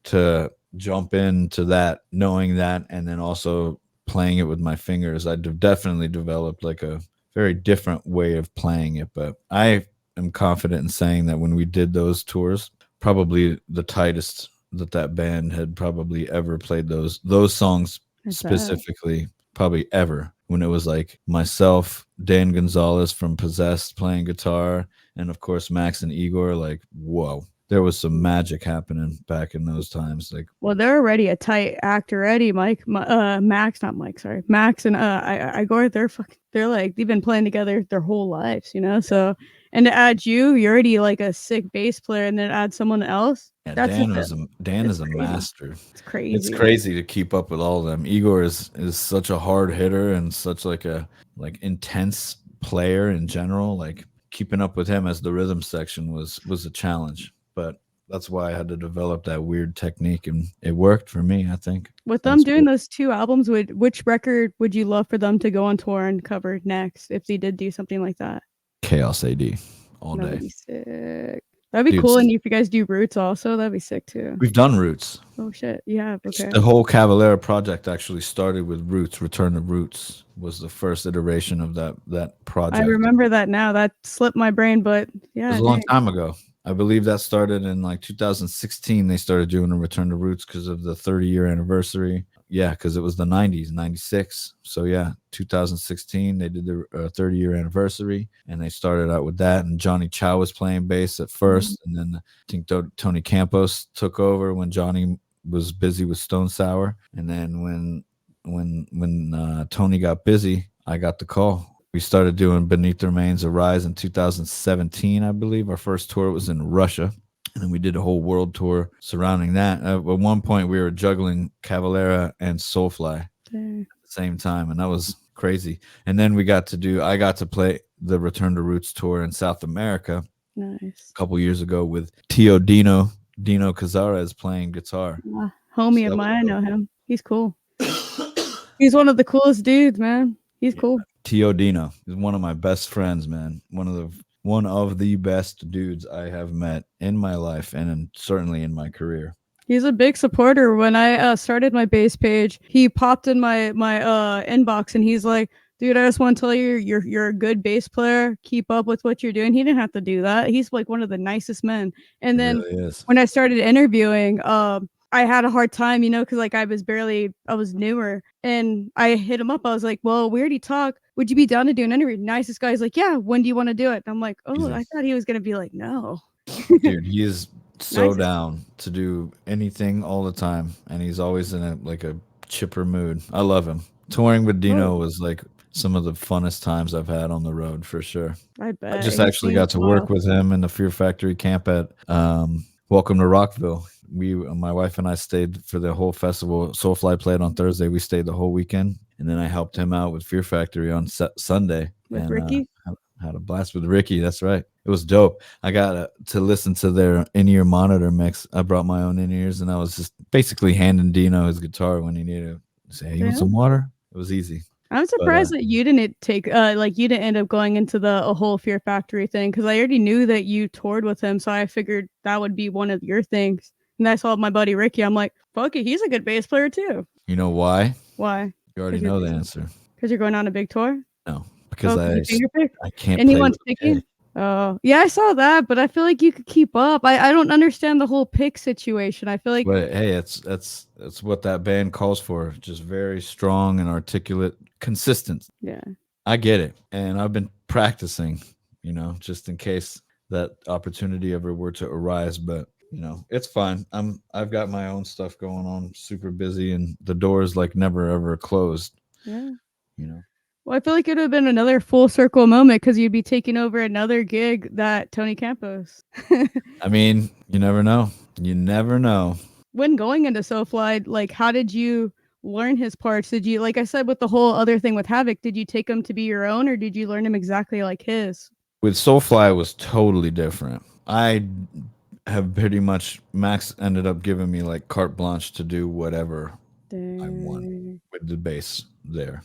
to jump into that, knowing that, and then also playing it with my fingers, I definitely developed like a very different way of playing it. But I am confident in saying that when we did those tours, probably the tightest that band had probably ever played those songs specifically, probably ever, when it was like myself, Dan Gonzalez from Possessed playing guitar, and of course Max and Igor. Like, whoa, there was some magic happening back in those times. Like, well, they're already a tight act already. Max and Igor, they're like, they've been playing together their whole lives, you know. So, and to add you're already like a sick bass player, and then add someone else. Yeah, Dan is a master. It's crazy. It's crazy to keep up with all of them. Igor is such a hard hitter and such like a intense player in general. Like keeping up with him as the rhythm section was a challenge. But that's why I had to develop that weird technique, and it worked for me, I think. With them doing those 2 albums, which record would you love for them to go on tour and cover next if they did do something like that? Chaos AD all day. That'd be sick. That'd be cool. And if you guys do Roots also, that'd be sick too. We've done Roots. Oh shit. Yeah. Okay. The whole Cavalera project actually started with Roots. Return to Roots was the first iteration of that project. I remember that now. That slipped my brain, but yeah. It was a long time ago. I believe that started in like 2016. They started doing a Return to Roots because of the 30-year anniversary. Yeah, because it was the 90s, 96. So yeah, 2016, they did the 30-year anniversary, and they started out with that. And Johnny Chow was playing bass at first, and then I think Tony Campos took over when Johnny was busy with Stone Sour. And then when Tony got busy, I got the call. We started doing Beneath the Remains of Rise in 2017, I believe. Our first tour was in Russia. And then we did a whole world tour surrounding that. At one point, we were juggling Cavalera and Soulfly. Dang, the same time, and that was crazy. And then I got to play the Return to Roots tour in South America nice. a couple years ago with Tio Dino Cazares playing guitar. Homie So of that was mine, I dope. know him. He's cool. He's one of the coolest dudes, man. He's Yeah. cool. Tio Dino is one of my best friends, man. One of the best dudes I have met in my life and certainly in my career. He's a big supporter. When I started my base page, he popped in my inbox and he's like, "Dude, I just want to tell you, you're a good bass player. Keep up with what you're doing." He didn't have to do that. He's like one of the nicest men. And It then really is. when I started interviewing, I had a hard time, because like I was newer, and I hit him up. I was like, "Well, we already talked. Would you be down to do an interview?" Nicest guy. He's like, "Yeah. When do you want to do it?" And I'm like, "Oh, Easy. I thought he was gonna be like, no." Dude, he is so Nicest. down to do anything all the time, and he's always in a chipper mood. I love him. Touring with Oh, Dino was like some of the funnest times I've had on the road for sure. I I bet just he actually seems got to work wild. with him in the Fear Factory camp at Welcome to Rockville. My wife and I stayed for the whole festival. Soulfly played on Thursday. We stayed the whole weekend, and then I helped him out with Fear Factory on Sunday, With and Ricky? had a blast with Ricky. That's right. It was dope. I got to listen to their in-ear monitor mix. I brought my own in-ears, and I was just basically handing Dino his guitar when he needed to say, "Hey, you want some Damn. water?" It was easy. I'm But surprised that you didn't take like you didn't end up going into the a whole Fear Factory thing because I already knew that you toured with him, so I figured that would be one of your things. And I saw my buddy Ricky. I'm like, fuck it, he's a good bass player too. you know why? Why? You already Because you're know the answer. because you're going on a big tour. No, Oh, because because you finger pick. I can't play Anyone's with a picking. pick. Oh, yeah, I saw that, but I feel like you could keep up. I don't understand the whole pick situation. I feel like But hey, that's what that band calls for. Just very strong and articulate, consistent. yeah. I get it, and I've been practicing, just in case that opportunity ever were to arise. But it's fine. I've got my own stuff going on, super busy, and the door is like never ever closed. Yeah. You know. Well, I feel like it would have been another full circle moment because you'd be taking over another gig that Tony Campos. I mean, you never know. You never know. When going into Soulfly, like, how did you learn his parts? Did you, like I said, with the whole other thing with Havoc, did you take him to be your own, or did you learn him exactly like his? With Soulfly, it was totally different. I have pretty much Max ended up giving me like carte blanche to do whatever I want Dang. with the bass there,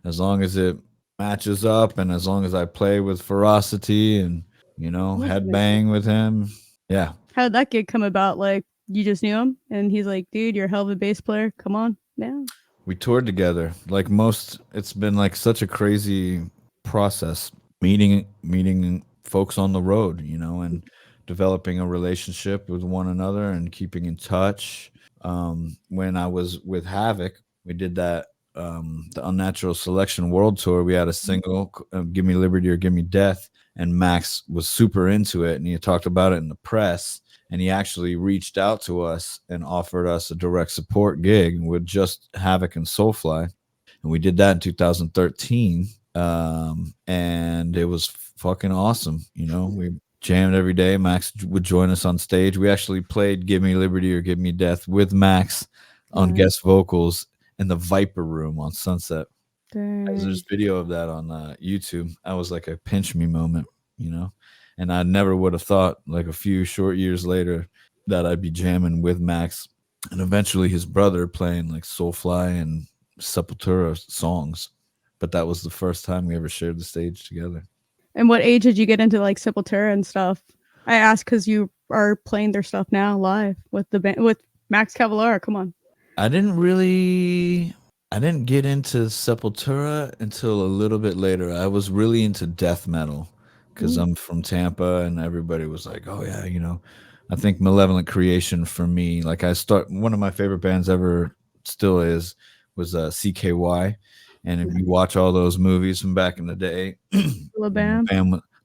as long as it matches up and as long as I play with ferocity and That's amazing. headbang with him. Yeah, How did that gig come about? Like, you just knew him, and he's like, "Dude, you're a hell of a bass player. Come on, yeah." we toured together. Like most, it's been like such a crazy process meeting folks on the road, and developing a relationship with one another and keeping in touch. When I was with Havoc, we did that the Unnatural Selection World Tour. We had a single, "Give Me Liberty or Give Me Death," and Max was super into it, and he talked about it in the press. And he actually reached out to us and offered us a direct support gig with just Havoc and Soulfly, and we did that in 2013. And it was fucking awesome. We jammed every day. Max would join us on stage. We actually played "Give Me Liberty or Give Me Death" with Max on Nice. guest vocals in the Viper Room on Sunset. There's Dang. video of that on YouTube. That was like a pinch me moment, you know. And I never would have thought, like a few short years later, that I'd be jamming with Max and eventually his brother playing like Soulfly and Sepultura songs. But that was the first time we ever shared the stage together. And what age did you get into like Sepultura and stuff? I asked because you are playing their stuff now live with the band with Max Cavalera. Come on. I didn't get into Sepultura until a little bit later. I was really into death metal because Mm, I'm from Tampa and everybody was like, "Oh yeah, I think Malevolent Creation for me, like one of my favorite bands ever still was CKY. And if you watch all those movies from back in the day, Little band.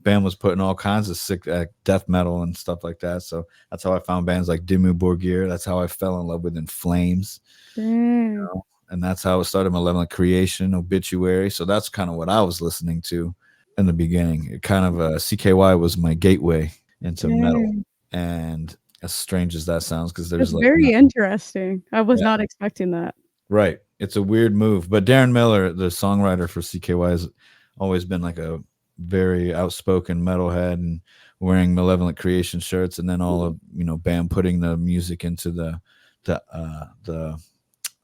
Bam was putting all kinds of sick death metal and stuff like that. So that's how I found bands like Dimmu Borgir. That's how I fell in love with In Flames, Dang. and that's how it started. Malevolent Creation, Obituary. So that's kind of what I was listening to in the beginning. It kind of CKY was my gateway into metal, Dang. and as strange as that sounds, because That's there's like very interesting. I was yeah, not expecting that. right. it's a weird move. But Darren Miller, the songwriter for CKY, has always been like a very outspoken metalhead and wearing Malevolent Creation shirts, and then all of Bam putting the music into the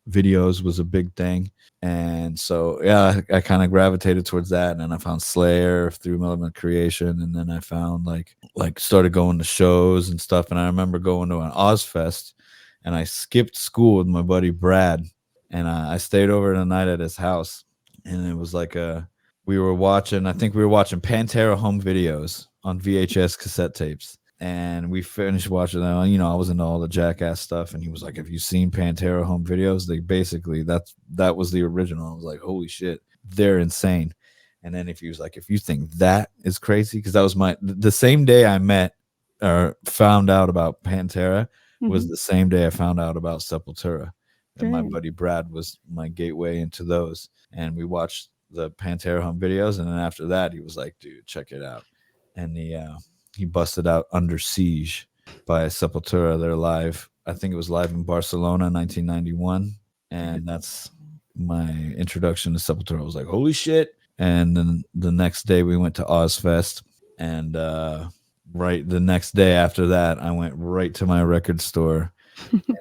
videos was a big thing. And so yeah, I kind of gravitated towards that, and then I found Slayer through Malevolent Creation, and then I found like started going to shows and stuff. And I remember going to an Ozfest, and I skipped school with my buddy Brad, and I stayed over the night at his house, and it was like we were watching, I think we were watching Pantera home videos on VHS cassette tapes. And we finished watching that. I was into all the Jackass stuff, and he was like, "Have you seen Pantera home videos? They basically that was the original." I was like, "Holy shit, they're insane!" And then if he was like, "If you think that is crazy," because that was the same day I met or found out about Pantera was the same day I found out about Sepultura, and my buddy Brad was my gateway into those. And we watched the Pantera home videos, and then after that, he was like, "Dude, check it out," and he busted out Under Siege by Sepultura. They're live. I think it was live in Barcelona in 1991. And that's my introduction to Sepultura. I was like, holy shit. And then the next day we went to Ozfest. And right the next day after that, I went right to my record store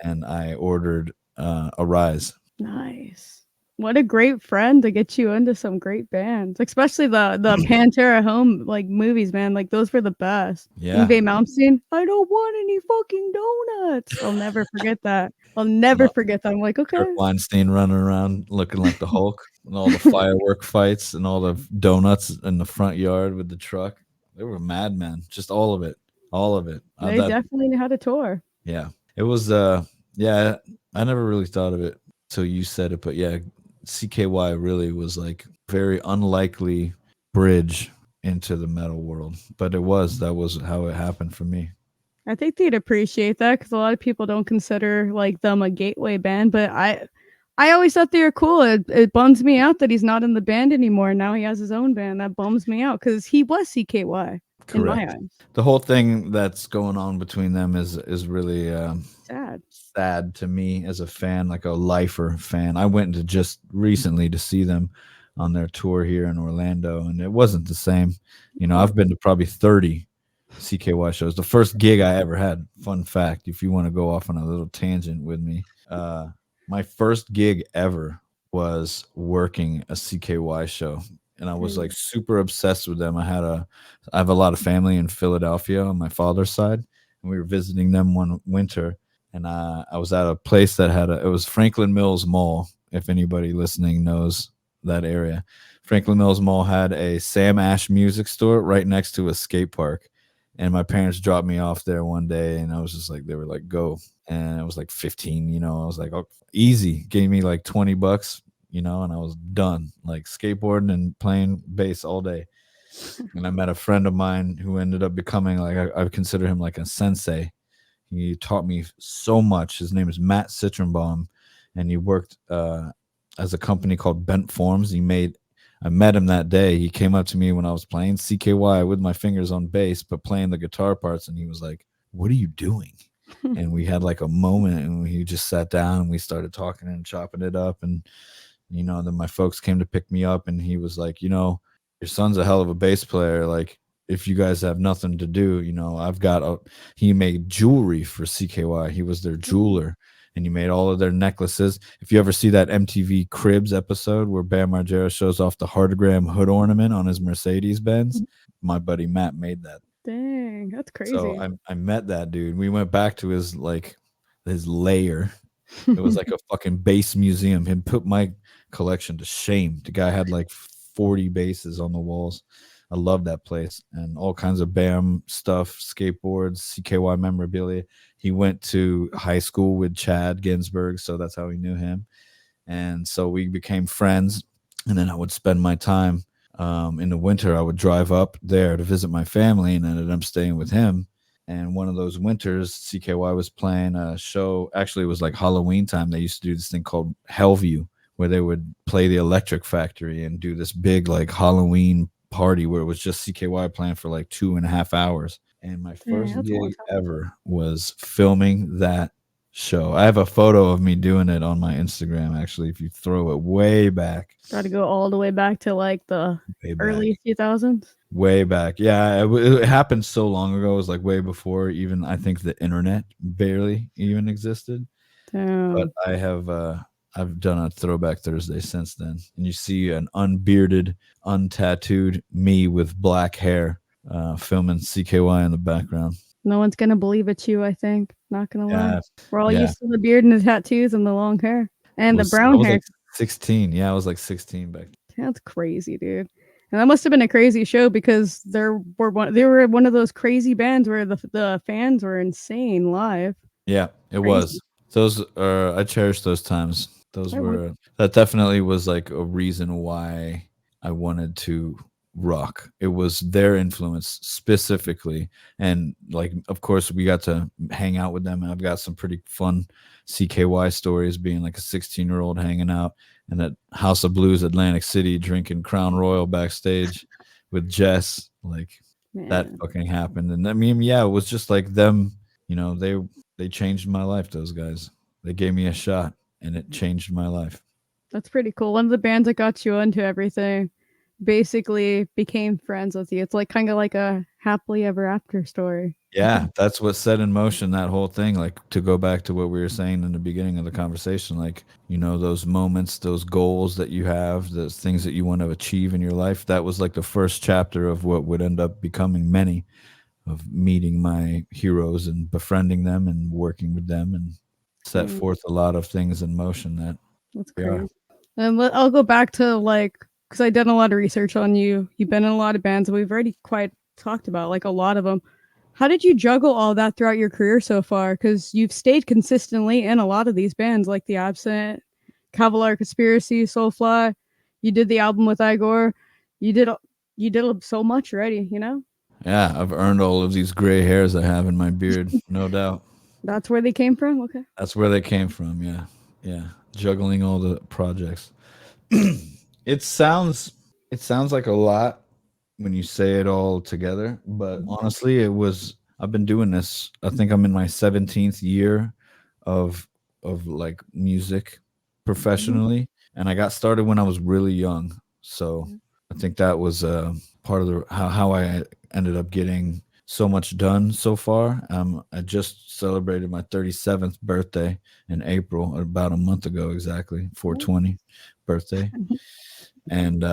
and I ordered Arise. Nice. What a great friend to get you into some great bands, especially the Pantera home movies, man. Like those were the best. Yeah. Yngwie Malmsteen, I don't want any fucking donuts. I'll never forget that. I'll never forget that. I'm like, okay. Kirk Weinstein running around looking like the Hulk, and all the firework fights and all the donuts in the front yard with the truck. They were madmen. Just all of it. All of it. They definitely had a tour. Yeah. It was I never really thought of it till you said it, but yeah, CKY really was like very unlikely bridge into the metal world, but that was how it happened for me. I think they'd appreciate that because a lot of people don't consider them a gateway band, but I always thought they were cool. It bums me out that he's not in the band anymore. Now he has his own band. That bums me out because he was CKY. Correct. In my eyes. The whole thing that's going on between them is really sad to me as a fan, like a lifer fan. I went to just recently to see them on their tour here in Orlando, and it wasn't the same. I've been to probably 30 CKY shows. The first gig I ever had, fun fact, if you want to go off on a little tangent with me, my first gig ever was working a CKY show. And I was like super obsessed with them. I have a lot of family in Philadelphia on my father's side, and we were visiting them one winter. And I was at a place that it was Franklin Mills Mall. If anybody listening knows that area, Franklin Mills Mall had a Sam Ash music store right next to a skate park. And my parents dropped me off there one day, and I was just like, they were like, go. And I was like 15, I was like, oh, easy. Gave me like $20. And I was done, like skateboarding and playing bass all day. And I met a friend of mine who ended up becoming I consider him like a sensei. He taught me so much. His name is Matt Citronbaum, and he worked as a company called Bent Forms. I met him that day. He came up to me when I was playing CKY with my fingers on bass, but playing the guitar parts. And he was like, what are you doing? And we had like a moment, and he just sat down and we started talking and chopping it up. And then my folks came to pick me up, and he was like, your son's a hell of a bass player. Like, if you guys have nothing to do, he made jewelry for CKY. He was their jeweler, and he made all of their necklaces. If you ever see that MTV Cribs episode where Bam Margera shows off the Hardgram hood ornament on his Mercedes Benz, my buddy Matt made that. Dang, that's crazy. So I met that dude. We went back to his lair. It was like a fucking bass museum. He put my collection to shame. The guy had like 40 basses on the walls. I love that place, and all kinds of Bam stuff, skateboards, CKY memorabilia. He went to high school with Chad Ginsburg, so that's how he knew him. And so we became friends, and then I would spend my time in the winter. I would drive up there to visit my family, and ended up staying with him. And one of those winters, CKY was playing a show. Actually, it was like Halloween time. They used to do this thing called Hellview, where they would play the Electric Factory and do this big like Halloween party where it was just CKY playing for like 2.5 hours. And my first gig ever was filming that show. I have a photo of me doing it on my Instagram. Actually, if you throw it Got to go all the way back to like the way back, early 2000s. way back. Yeah, it happened so long ago. It was like way before even I think the internet barely even existed. But Damn. I've done a throwback Thursday since then, and you see an unbearded, untattooed me with black hair, filming CKY in the background. No one's gonna believe it's you, I think. Not gonna lie. Yeah, We're all yeah. used to the beard and the tattoos and the long hair. And the I brown was hair. like 16. Yeah, I was like 16 back. That's crazy, dude. And that must have been a crazy show because they were one of those crazy bands where the fans were insane live. Yeah, it was. Crazy. Those I cherish those times. Those I would. were that definitely was like a reason why I wanted to rock. It was their influence specifically, and like of course we got to hang out with them, and I've got some pretty fun CKY stories being like a 16-year-old hanging out and at House of Blues Atlantic City drinking Crown Royal backstage with Jess. Like that Man, fucking happened. And I mean, yeah, it was just like them, they changed my life, those guys. They gave me a shot and it changed my life. that's pretty cool. One of the bands that got you into everything basically became friends with you. It's like kind of like a happily ever after story. Yeah, that's what set in motion that whole thing. Like to go back to what we were saying in the beginning of the conversation, like, those moments, those goals that you have, those things that you want to achieve in your life, that was like the first chapter of what would end up becoming many, of meeting my heroes and befriending them and working with them and set Mm, forth a lot of things in motion that that's we are. crazy. And I'll go back to like because I did a lot of research on you. You've been in a lot of bands, and we've already quite talked about like a lot of them. How did you juggle all that throughout your career so far? Because you've stayed consistently in a lot of these bands, like The Absent, Cavalier Conspiracy, Soulfly. You did the album with Igor. You did so much already. Yeah, I've earned all of these gray hairs I have in my beard, no doubt. That's where they came from. Okay. That's where they came from. Yeah, yeah. Juggling all the projects. it sounds it sounds like a lot when you say it all together, but honestly, it was. I've been doing this. I think I'm in my 17th year of like music Mhm. professionally, and I got started when I was really young. So I think that was part of the how I ended up getting so much done so far. I just celebrated my 37th birthday in April, about a month ago exactly, 420 birthday, and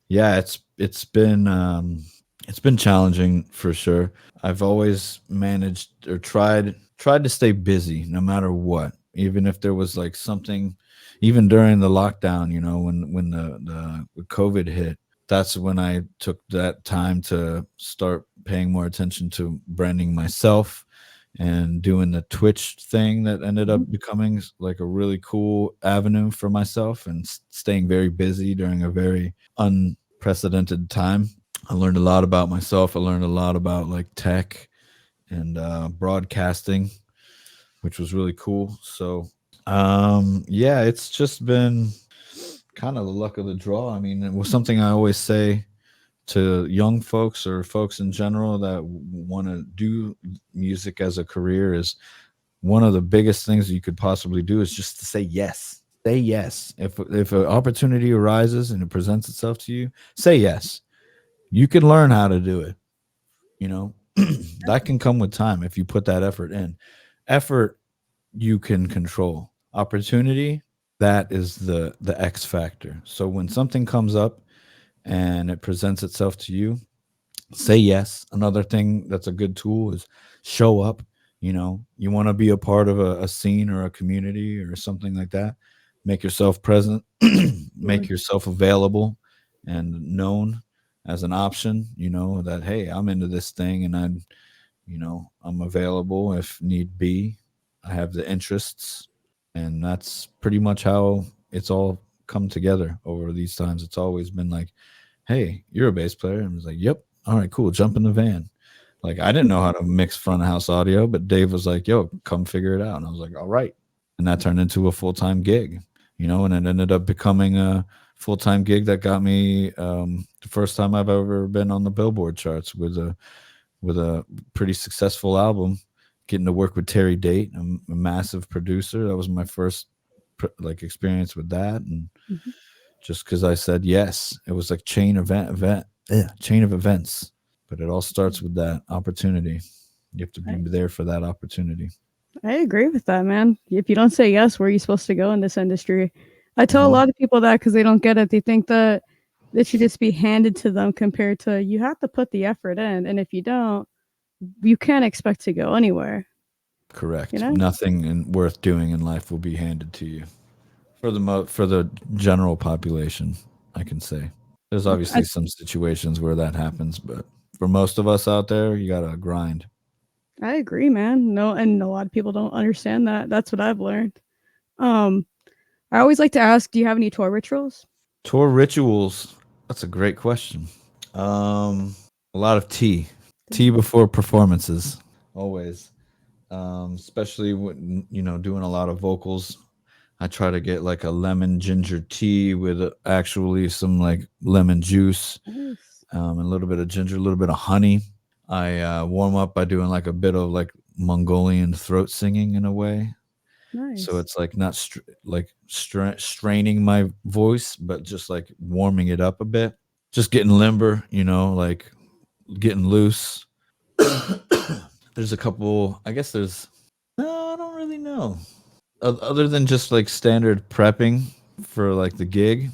yeah, it's been challenging for sure. I've always managed or tried to stay busy no matter what, even if there was like something, even during the lockdown, when the COVID hit. That's when I took that time to start paying more attention to branding myself and doing the Twitch thing that ended Mhm. up becoming like a really cool avenue for myself and staying very busy during a very unprecedented time. I learned a lot about myself. I learned a lot about like tech and broadcasting, which was really cool. So, yeah, it's just been kind of the luck of the draw. I mean, it was something I always say to young folks or folks in general that want to do music as a career is one of the biggest things you could possibly do is just to say yes. Say yes. If an opportunity arises and it presents itself to you, say yes. You can learn how to do it. You know, that can come with time if you put that effort in. Effort you can control. Opportunity, that is the X factor. So when something comes up and it presents itself to you, say yes. Another thing that's a good tool is show up. You want to be a part of a scene or a community or something like that. Make yourself present, make Sure. yourself available and known as an option, that hey, I'm into this thing and I'm available if need be. I have the interests, and that's pretty much how it's all come together over these times. It's always been like, hey, you're a bass player. And I was like, yep. All right, cool. Jump in the van. Like, I didn't know how to mix front of house audio, but Dave was like, yo, come figure it out. And I was like, all right. And that turned into a full time gig, and it ended up becoming a full time gig that got me the first time I've ever been on the Billboard charts with a pretty successful album getting to work with Terry Date, a massive producer. That was my first like experience with that, and Mhm. just because I said yes, it was like chain of events. But it all starts with that opportunity. You have to be I, there for that opportunity. I agree with that, man. If you don't say yes, where are you supposed to go in this industry? I tell a Mhm. lot of people that because they don't get it. They think that it should just be handed to them compared to you have to put the effort in. And if you don't, you can't expect to go anywhere, you Correct. know? Nothing worth doing in life will be handed to you. For the general population, I can say. There's I, obviously some situations where that happens, but for most of us out there, you gotta grind. I agree, man. No, and a lot of people don't understand that. That's what I've learned. Um, I always like to ask, do you have any tour rituals? Tour rituals. That's a great question. Um, a lot of tea. Tea before performances. Always. Especially when doing a lot of vocals. I try to get like a lemon ginger tea with actually some like lemon juice, Nice. and a little bit of ginger, a little bit of honey. I warm up by doing like a bit of like Mongolian throat singing in a way. So Nice. it's like not straining my voice, but just like warming it up a bit. Just getting limber, like getting loose. There's a couple, I guess no, I don't really know. Other than just like standard prepping for like the gig,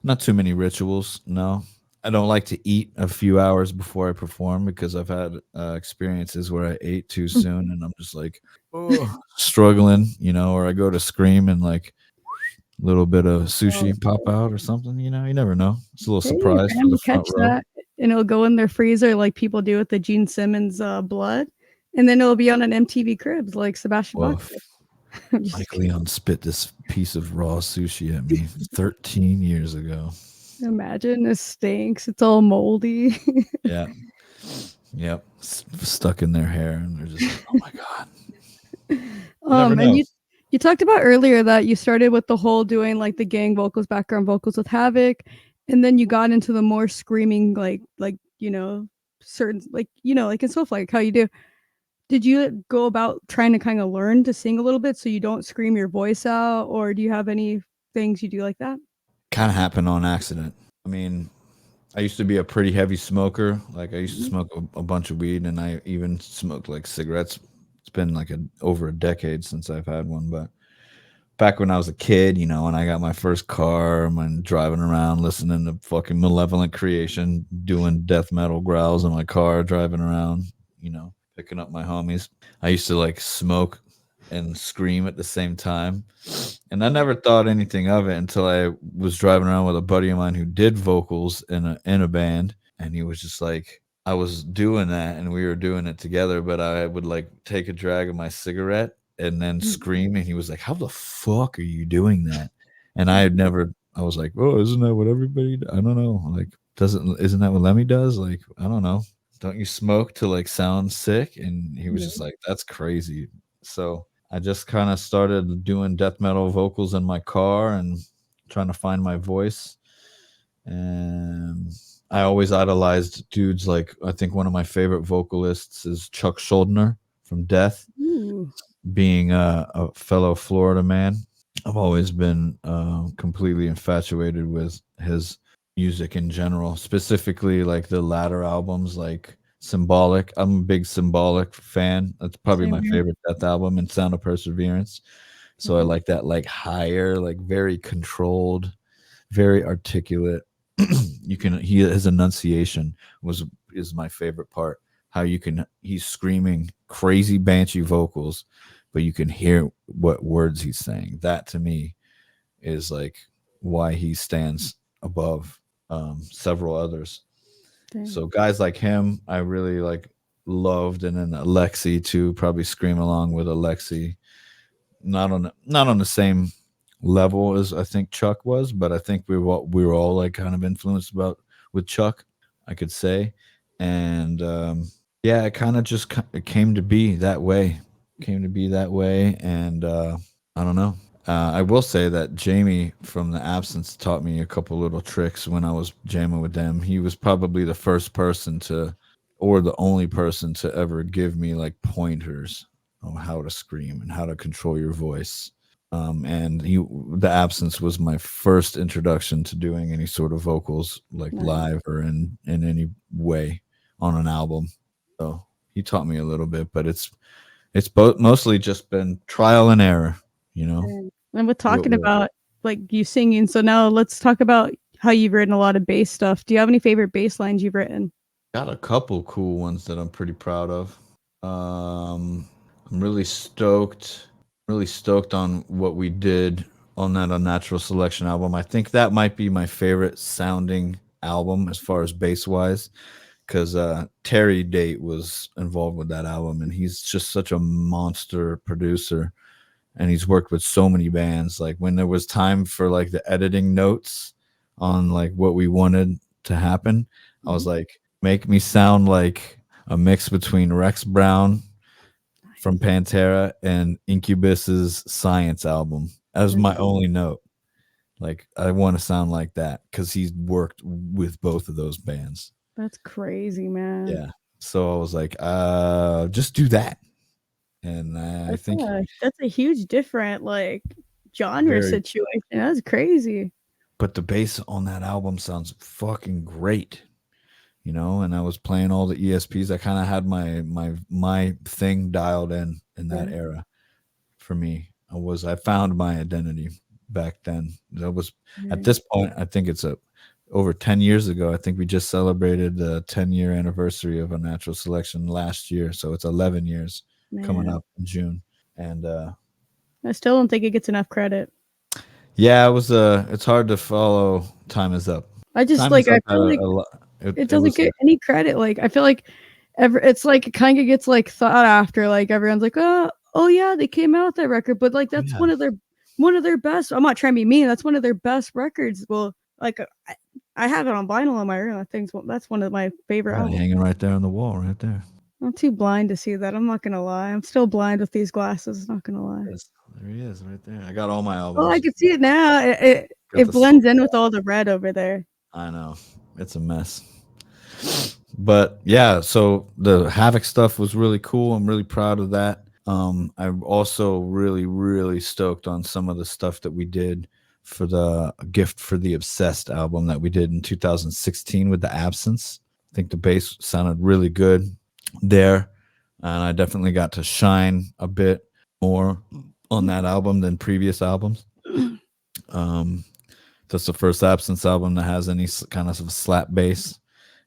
not too many rituals. No, I don't like to eat a few hours before I perform because I've had experiences where I ate too soon and I'm just like, oh, struggling, or I go to scream and like a little bit of Oh, sushi pop out or something. You never know. It's a little hey, your surprise for the family front catch row. that and it'll go in their freezer like people do with the Gene Simmons blood. And then it'll be on an MTV Cribs like Sebastian Bach Well, did. I'm just Mike Leon spit this piece of raw sushi at me 13 years ago. imagine it stinks. It's all moldy. Yeah. Yep. Stuck in their hair, and they're just like, oh my God. You never And know. you talked about earlier that you started with the whole doing like the gang vocals, background vocals with Havoc, and then you got into the more screaming certain like in Soulfly, like how you do. Did you go about trying to kind of learn to sing a little bit so you don't scream your voice out, or do you have any things you do like that? Kind of happened on accident. I mean, I used to be a pretty heavy smoker. Like, I used to Mhm. smoke a bunch of weed, and I even smoked like cigarettes. It's been like over a decade since I've had one, but back when I was a kid, when I got my first car, when driving around listening to fucking Malevolent Creation, doing death metal growls in my car, driving around, picking up my homies. I used to like smoke and scream at the same time. And I never thought anything of it until I was driving around with a buddy of mine who did vocals in a band. And he was just like, I was doing that and we were doing it together, but I would like take a drag of my cigarette and then Mhm. scream. And he was like, how the fuck are you doing that? And I had never, I was like, oh, isn't that what everybody, I don't know. Like, isn't that what Lemmy does? Like, I don't know. Don't you smoke to like sound sick? And he was Yeah. just like, that's crazy. So I just kind of started doing death metal vocals in my car and trying to find my voice. And I always idolized dudes like, I think one of my favorite vocalists is Chuck Schuldiner from Death, Ooh. being a fellow Florida man. I've always been completely infatuated with his music in general, specifically like the latter albums, like Symbolic. I'm a big Symbolic fan. That's probably Same my here. favorite Death album, and Sound of Perseverance. So I Mhm. like that, like higher, like very controlled, very articulate. His enunciation was is my favorite part. How he's screaming crazy banshee vocals, but you can hear what words he's saying. That to me is like why he stands above several others. Dang. So guys like him, I really like loved, and then Alexi too. Probably scream along with Alexi. Not on the same level as I think Chuck was, but I think we were all like kind of influenced about with Chuck, I could say, and yeah, it kind of just it came to be that way, and I don't know. I will say that Jamie from the Absence taught me a couple little tricks when I was jamming with them. He was probably the first person or the only person to ever give me like pointers how to scream and how to control your voice. And the Absence was my first introduction to doing any sort of vocals, like Nice. live or in any way on an album. So he taught me a little bit, but it's both mostly just been trial and error, you know. And we're What talking will about like you singing, so now let's talk about how you've written a lot of bass stuff. Do you have any favorite bass lines you've written? got a couple cool ones that I'm pretty proud of. I'm really stoked on what we did on that Unnatural Selection album. I think that might be my favorite sounding album as far as bass wise, because Terry Date was involved with that album, and he's just such a monster producer, and he's worked with so many bands. Like when there was time for like the editing notes on like what we wanted to happen, I was like, make me sound like a mix between Rex Brown from Pantera and Incubus's Science album. That was my only note. Like I want to sound like that because he's worked with both of those bands. That's crazy, man. Yeah. So I was like, just do that. And I think That's a huge different like genre very, situation. That's crazy. but the bass on that album sounds fucking great. You know, and I was playing all the ESPs. I kind of had my thing dialed in that era. For me, I found my identity back then. That was at this point. I think it's over 10 years ago. I think we just celebrated the 10-year anniversary of Unnatural Selection last year, so it's 11 years coming up in June. And I still don't think it gets enough credit. yeah, it was. It's hard to follow. Time is up. I just Time like is I Up feel like it doesn't get any credit. Like I feel like it's like it kind of gets like thought after. Like everyone's like, oh yeah, they came out with that record, but like that's one of their best. I'm not trying to be mean. That's one of their best records. Well, like I have it on vinyl on my room. I think that's one of my favorite albums. Hanging right there on the wall, right there. I'm too blind to see that. I'm not gonna lie. I'm still blind with these glasses. Not gonna lie. Yes, there he is, right there. I got all my albums. Oh, I can see it now. It blends in with all the red over there. I know, it's a mess. But yeah, so the Havoc stuff was really cool. I'm really proud of that. I'm also really, really stoked on some of the stuff that we did for the Gift for the Obsessed album that we did in 2016 with the Absence. I think the bass sounded really good there, and I definitely got to shine a bit more on that album than previous albums. That's the first Absence album that has any kind of slap bass,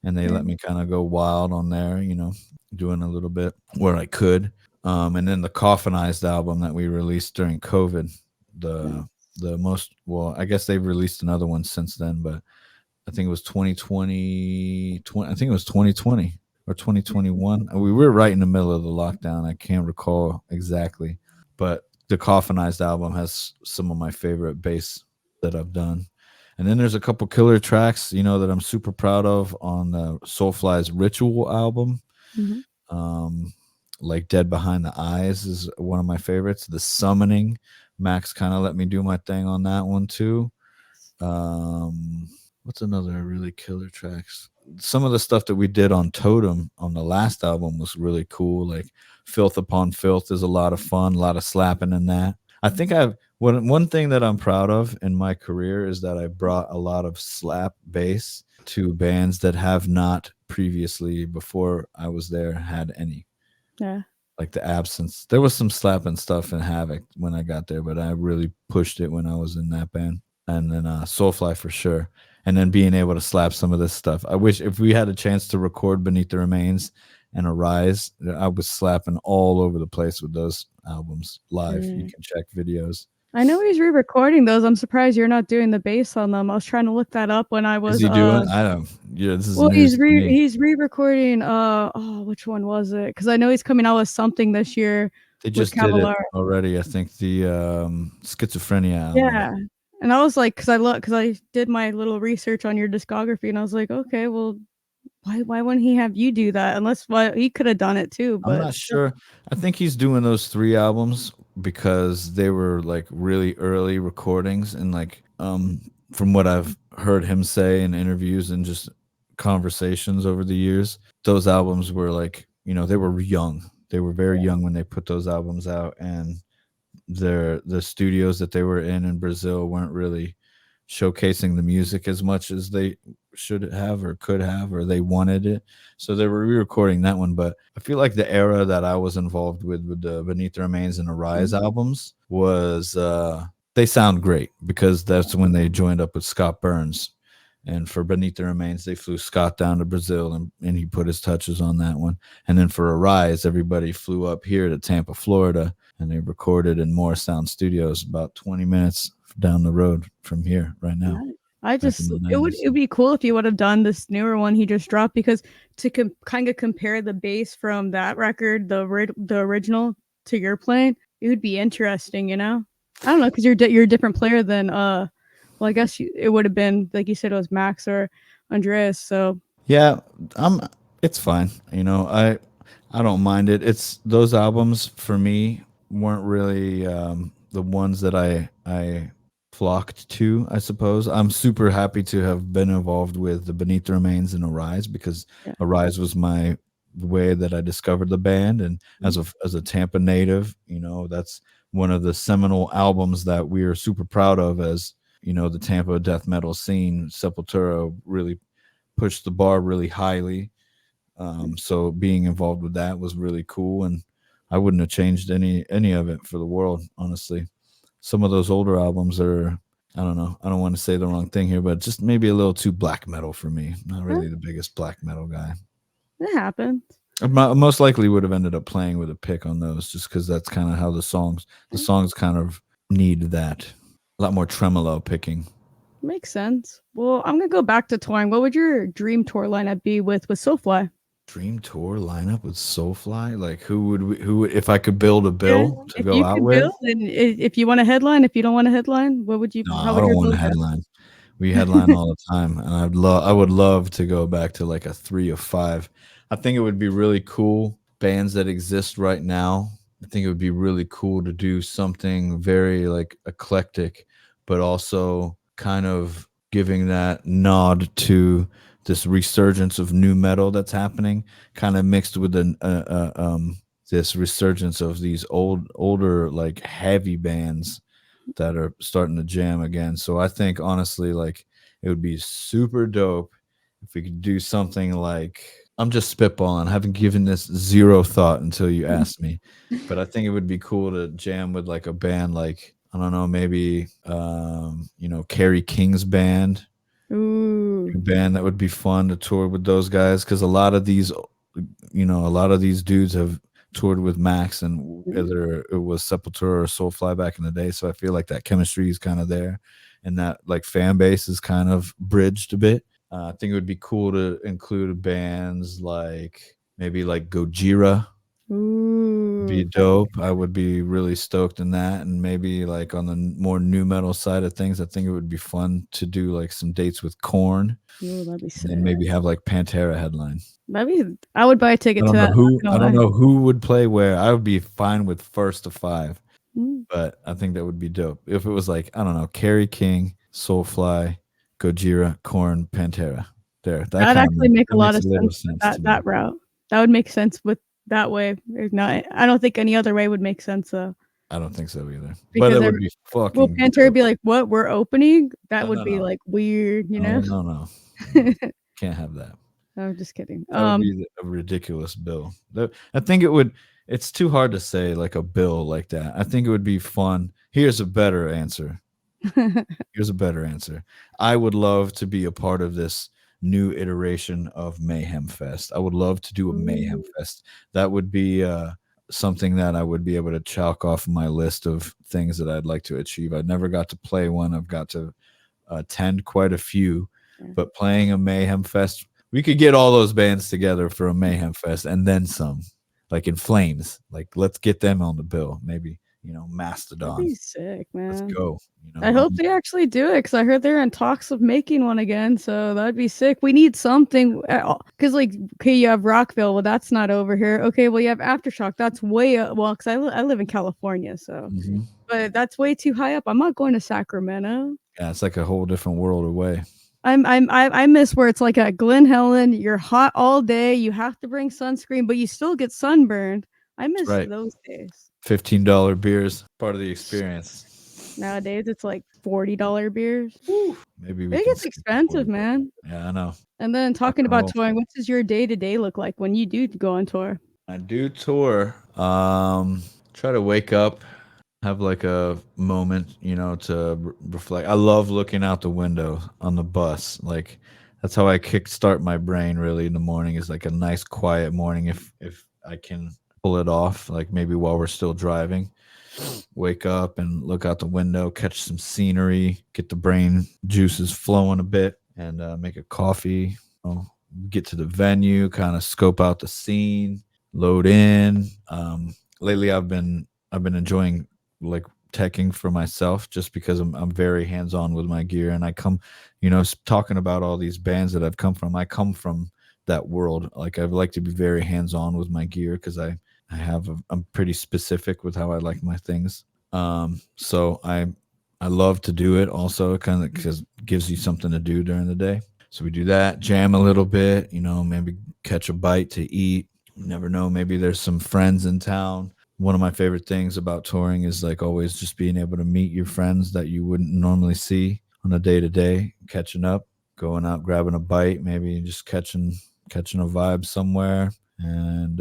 and they let me kind of go wild on there, you know, doing a little bit where I could. And then the Coffinized album that we released during COVID, I guess they've released another one since then, but I think it was 2020. I think it was 2020 or 2021. We were right in the middle of the lockdown. I can't recall exactly, but the Coffinized album has some of my favorite bass that I've done. And then there's a couple killer tracks, you know, that I'm super proud of on the Soulfly's Ritual album. Like Dead Behind the Eyes is one of my favorites. The Summoning, Max kind of let me do my thing on that one too. What's another really killer tracks? Some of the stuff that we did on Totem on the last album was really cool. Like Filth Upon Filth is a lot of fun, a lot of slapping in that. I think one thing that I'm proud of in my career is that I brought a lot of slap bass to bands that have not previously, before I was there, had any. Yeah. Like the Absence. There was some slapping stuff in Havoc when I got there, but I really pushed it when I was in that band. And then Soulfly for sure. And then being able to slap some of this stuff. I wish if we had a chance to record Beneath the Remains and Arise, I was slapping all over the place with those albums live. You can check videos. I know he's re-recording those. I'm surprised you're not doing the bass on them. I was trying to look that up when I was. Is he doing? I don't. Yeah, this is. Well, he's re-recording. Which one was it? Because I know he's coming out with something this year. They just did it already. I think the Schizophrenia album. Yeah, and I was like, because I did my little research on your discography, and I was like, okay, well, why wouldn't he have you do that? Unless he could have done it too. But I'm not sure. I think he's doing those 3 albums because they were like really early recordings, and like from what I've heard him say in interviews and just conversations over the years, those albums were like, you know, they were young. They were very young when they put those albums out, and the studios that they were in Brazil weren't really showcasing the music as much as they should have or could have or they wanted it. So they were re-recording that one. But I feel like the era that I was involved with the Beneath the Remains and Arise Mhm. albums was they sound great because that's when they joined up with Scott Burns. And for Beneath the Remains, they flew Scott down to Brazil and he put his touches on that one. And then for Arise, everybody flew up here to Tampa, Florida, and they recorded in Morris Sound Studios about 20 minutes down the road from here right now, Right. I back in just the it 90s. would be cool if you would have done this newer one he just dropped because to kind of compare the bass from that record, the original to your playing, it would be interesting, you know? I don't know because you're a different player than well I guess it would have been like you said it was Max or Andreas. So Yeah, I'm it's fine. I don't mind it. It's those albums for me weren't really the ones that I flocked to, I suppose. I'm super happy to have been involved with the Beneath the Remains and Arise because yeah. Arise was my way that I discovered the band, and Mhm. as a Tampa native, that's one of the seminal albums that we are super proud of as, the Tampa death metal scene. Sepultura really pushed the bar really highly. So being involved with that was really cool, and I wouldn't have changed any of it for the world, honestly. Some of those older albums are, I don't know, I don't want to say the wrong thing here, but just maybe a little too black metal for me. Not Eh, really the biggest black metal guy. it happens. Most likely would have ended up playing with a pick on those, just because that's kind of how the songs kind of need that a lot more tremolo picking. Makes sense. Well, I'm gonna go back to touring. What would your dream tour lineup be with Soulfly? Dream tour lineup with Soulfly? Like who would if I could build a Yeah, bill to if go you out could with? build and if you want a headline, if you don't want a headline, what would you No, how I would don't your want bill a go? headline. We headline all the time, and I would love to go back to like a 3 of 5. I think it would be really cool bands that exist right now. I think it would be really cool to do something very like eclectic, but also kind of giving that nod to this resurgence of new metal that's happening, kind of mixed with this resurgence of these older like heavy bands that are starting to jam again. So I think honestly, like it would be super dope if we could do something like I'm just spitballing. I haven't given this zero thought until you asked me. But I think it would be cool to jam with like a band like I don't know, maybe Kerry King's band. Ooh. A band that would be fun to tour with those guys because a lot of these dudes have toured with Max and whether it was Sepultura or Soulfly back in the day. So I feel like that chemistry is kind of there and that like fan base is kind of bridged a bit. I think it would be cool to include bands like maybe like Gojira be Ooh. dope. I would be really stoked in that, and maybe like on the more new metal side of things, I think it would be fun to do like some dates with Corn, Ooh, that'd be and sick. then maybe have like Pantera headline. That'd be I would buy a I ticket to don't know that, not who gonna I don't lie. know who would play where. I would be fine with first to five, Mm. but I think that would be dope if it was like I don't know, Kerry King, Soulfly, Gojira, Corn, Pantera. There, That'd actually make a that lot makes of a little sense with sense to me. that route. That would make sense with that way. There's not I don't think any other way would make sense, though, I don't think so either, but because it every would be will fucking Pantera would dope. be like, "What? We're opening?" That No, would no, be, no, like, weird, you no, know? no, no, no. Can't have that. I'm just kidding. That would be a ridiculous bill. I think it would. It's too hard to say like a bill like that. I think it would be fun. Here's a better answer. Here's a better answer. I would love to be a part of this new iteration of Mayhem Fest. I would love to do a Mayhem Ooh, Fest. That would be something that I would be able to chalk off my list of things that I'd like to achieve. I never got to play one. I've got to attend quite a few, yeah. but playing a Mayhem Fest, we could get all those bands together for a Mayhem Fest and then some, like In Flames. Like, let's get them on the bill. Maybe, That'd Mastodon. be sick, Let's man. go. I hope they actually do it because I heard they're in talks of making one again, so that'd be sick. We need something because, like, okay, you have Rockville, well, that's not over here. Okay, well, you have Aftershock, that's way well, because I live in California, so Mhm. but that's way too high up. I'm not going to Sacramento. Yeah, it's like a whole different world away. I miss where it's like at Glen Helen, you're hot all day, you have to bring sunscreen, but you still get sunburned. I That's miss right. those days. $15 beers, part of the experience. Nowadays, it's like $40 beers. Woo. Maybe we It can gets skip the expensive, 40. man. Yeah, I know. And then Rock talking and about roll. touring, what does your day-to-day look like when you do go on tour? I do tour. Try to wake up, have like a moment, to reflect. I love looking out the window on the bus. Like that's how I kickstart my brain really in the morning is like a nice quiet morning if I can pull it off, like maybe while we're still driving. Wake up and look out the window, catch some scenery, get the brain juices flowing a bit, and make a coffee. Get to the venue, kind of scope out the scene, load in. Lately, I've been enjoying like teching for myself just because I'm very hands on with my gear, and I come, talking about all these bands that I've come from. I come from that world. Like I like to be very hands on with my gear because I'm pretty specific with how I like my things. So I love to do it also kind of because it gives you something to do during the day. So we do that, jam a little bit, maybe catch a bite to eat. You never know, maybe there's some friends in town. One of my favorite things about touring is like always just being able to meet your friends that you wouldn't normally see on a day to day, catching up, going out, grabbing a bite, maybe just catching a vibe somewhere and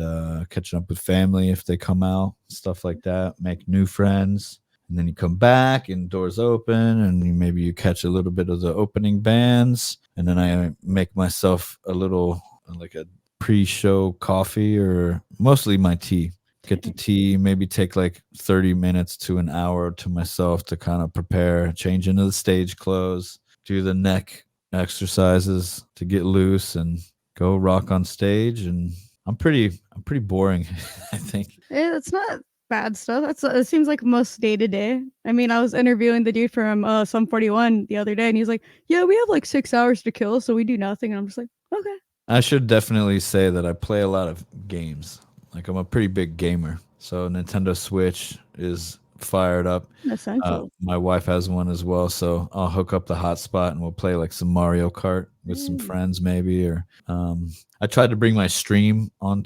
catching up with family if they come out, stuff like that, make new friends. And then you come back and doors open and maybe you catch a little bit of the opening bands. And then I make myself a little like a pre-show coffee or mostly my tea. Get the tea, maybe take like 30 minutes to an hour to myself to kind of prepare, change into the stage clothes, do the neck exercises to get loose and go rock on stage. And I'm pretty boring, I think. It's not bad stuff. It seems like most day to day. I mean, I was interviewing the dude from Sum 41 the other day, and he's like, "Yeah, we have like 6 hours to kill, so we do nothing." And I'm just like, "Okay." I should definitely say that I play a lot of games. Like I'm a pretty big gamer. So Nintendo Switch is fired up. Essential. My wife has one as well, so I'll hook up the hotspot and we'll play like some Mario Kart with some Mm, friends maybe. Or I tried to bring my stream on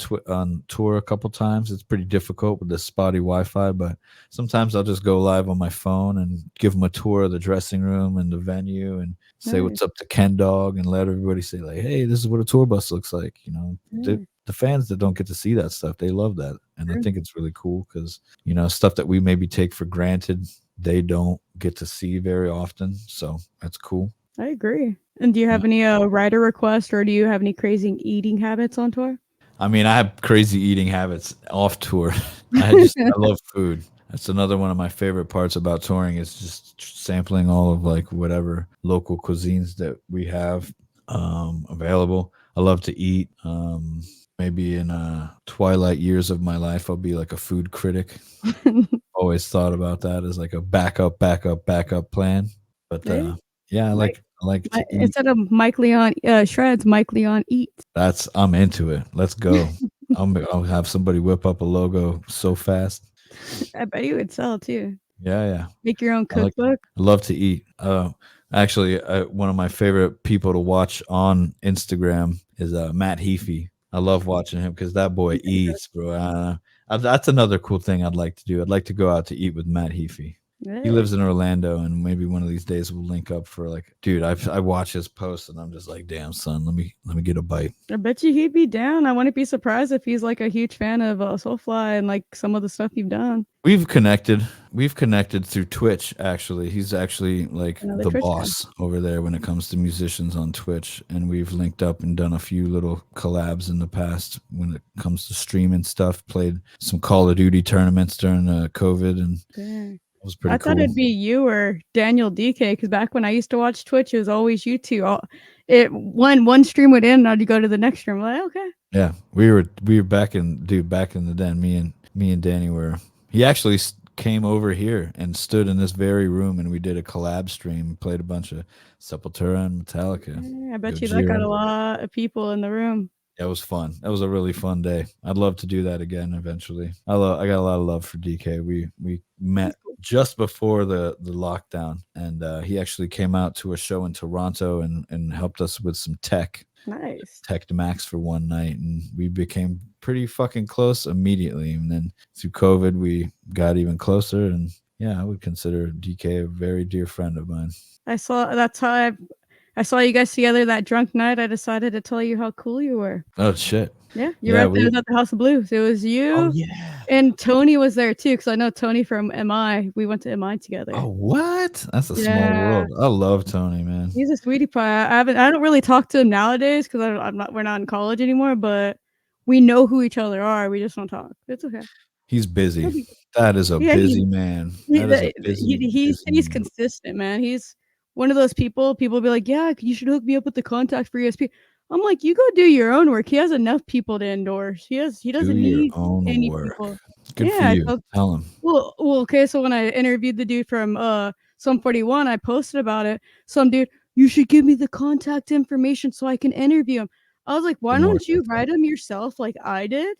tour a couple times. It's pretty difficult with the spotty Wi-Fi, but sometimes I'll just go live on my phone and give them a tour of the dressing room and the venue and say nice. what's up to Ken Dog and let everybody say like, hey, this is what a tour bus looks like. Mm, The fans that don't get to see that stuff, they love that, and I true. think it's really cool because stuff that we maybe take for granted, they don't get to see very often. So that's cool. I agree. And do you have any rider requests, or do you have any crazy eating habits on tour? I mean, I have crazy eating habits off tour. I love food. That's another one of my favorite parts about touring is just sampling all of like whatever local cuisines that we have available. I love to eat. Maybe in twilight years of my life, I'll be like a food critic. Always thought about that as like a backup plan. But Hey, yeah, Mike, I like to eat. instead of Mike Leon shreds, Mike Leon eats. I'm into it. Let's go. I'll have somebody whip up a logo so fast. I bet you would sell too. Yeah, yeah. Make your own I like cookbook. I love to eat. Actually, one of my favorite people to watch on Instagram is Matt Heafy. I love watching him because that boy eats, bro. That's another cool thing I'd like to do. I'd like to go out to eat with Matt Heafy. He Yeah. lives in Orlando, and maybe one of these days we'll link up for like, dude. I watch his posts, and I'm just like, damn, son, let me get a bite. I bet you he'd be down. I wouldn't be surprised if he's like a huge fan of Soulfly and like some of the stuff you've done. We've connected. We've connected through Twitch. Actually, he's actually like Another the Twitch guy. boss over there when it comes to musicians on Twitch, and we've linked up and done a few little collabs in the past when it comes to streaming stuff. Played some Call of Duty tournaments during COVID, and Dang. it was I pretty thought cool. it'd be you or Daniel DK because back when I used to watch Twitch, it was always you two. It one stream would end, and I'd go to the next stream. I'm like, okay. Yeah, we were back in the den. Me and Danny were. He actually came over here and stood in this very room, and we did a collab stream. Played a bunch of Sepultura and Metallica. I bet you that got Gojira. a lot of people in the room. That was fun. That was a really fun day. I'd love to do that again eventually. I got a lot of love for DK. We met just before the lockdown, and he actually came out to a show in Toronto and helped us with some tech. Nice. Tech Max for one night, and we became pretty fucking close immediately. And then through COVID, we got even closer. And yeah, I would consider DK a very dear friend of mine. That's how I saw you guys together that drunk night. I decided to tell you how cool you were. Oh shit! Yeah, you were Yeah, at the House of Blues. It was oh you yeah. and Tony was there too, because I know Tony from MI. We went to MI together. Oh what? That's a small Yeah, world. I love Tony, man. he's a sweetie pie. I don't really talk to him nowadays because we're not in college anymore, but we know who each other are. We just don't talk. It's okay. He's He'll busy. be That is a Yeah, busy man. That is a busy, he busy stays man. consistent, man. He's one of those people be like, "Yeah, you should hook me up with the contact for ESP." I'm like, "You go do your own work." He has enough people to endorse. He Do doesn't your need own any work. people. Good for Yeah, you. so Tell him. okay, so when I interviewed the dude from, Sum 41, I posted about it. Some dude, "You should give me the contact information so I can interview him." I was like, "Why Didn't work don't like you that. write him yourself like I did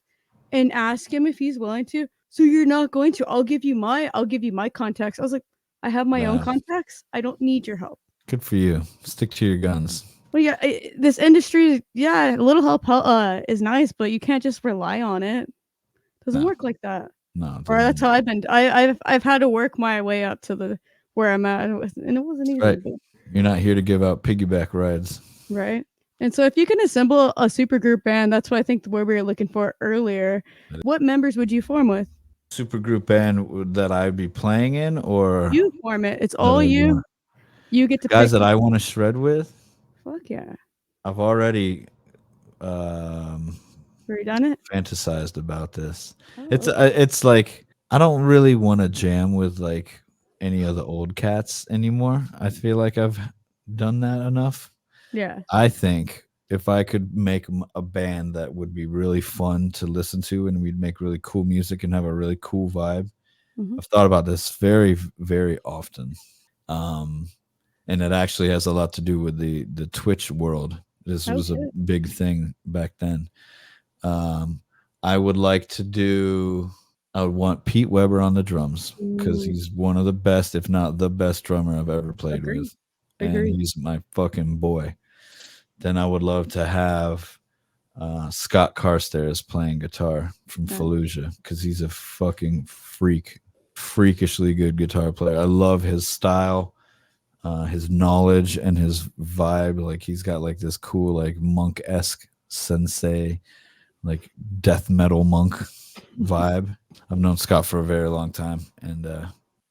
and ask him if he's willing to?" "So you're not going to? I'll give you my contacts." I was like, "I have my own Yeah. contacts. I don't need your help." Good for you. Stick to your guns. Well, yeah, this industry, yeah, a little help is nice, but you can't just rely on it. Doesn't No, work like that. no, it Or that's doesn't. how I've been. I've had to work my way up to the where I'm at, and it wasn't easy, Right. but You're not here to give out piggyback rides. right? And so if you can assemble a supergroup band, that's what I think the word we were looking for earlier. What members would you form with? Supergroup band that I'd be playing in, or You form it. It's that all I you. want You get to guys pick. that I want to shred with. Fuck yeah. I've already um Already done it? fantasized about this. Oh, It's like I don't really want to jam with like any of the old cats anymore. I feel like I've done that enough. yeah. I think if I could make a band that would be really fun to listen to and we'd make really cool music and have a really cool vibe. Mhm. I've thought about this very, very often. Um, and it actually has a lot to do with the Twitch world. This Oh, was a shit. big thing back then. Um, I would like to do. I would want Pete Weber on the drums because Ooh, he's one of the best, if not the best drummer I've ever played agree, with, and agree. he's my fucking boy. Then I would love to have Scott Carstairs playing guitar from Yeah. Fallujah because he's a fucking freakishly good guitar player. I love his style, his knowledge, and his vibe. Like he's got like this cool, like monk-esque sensei, like death metal monk vibe. I've known Scott for a very long time, and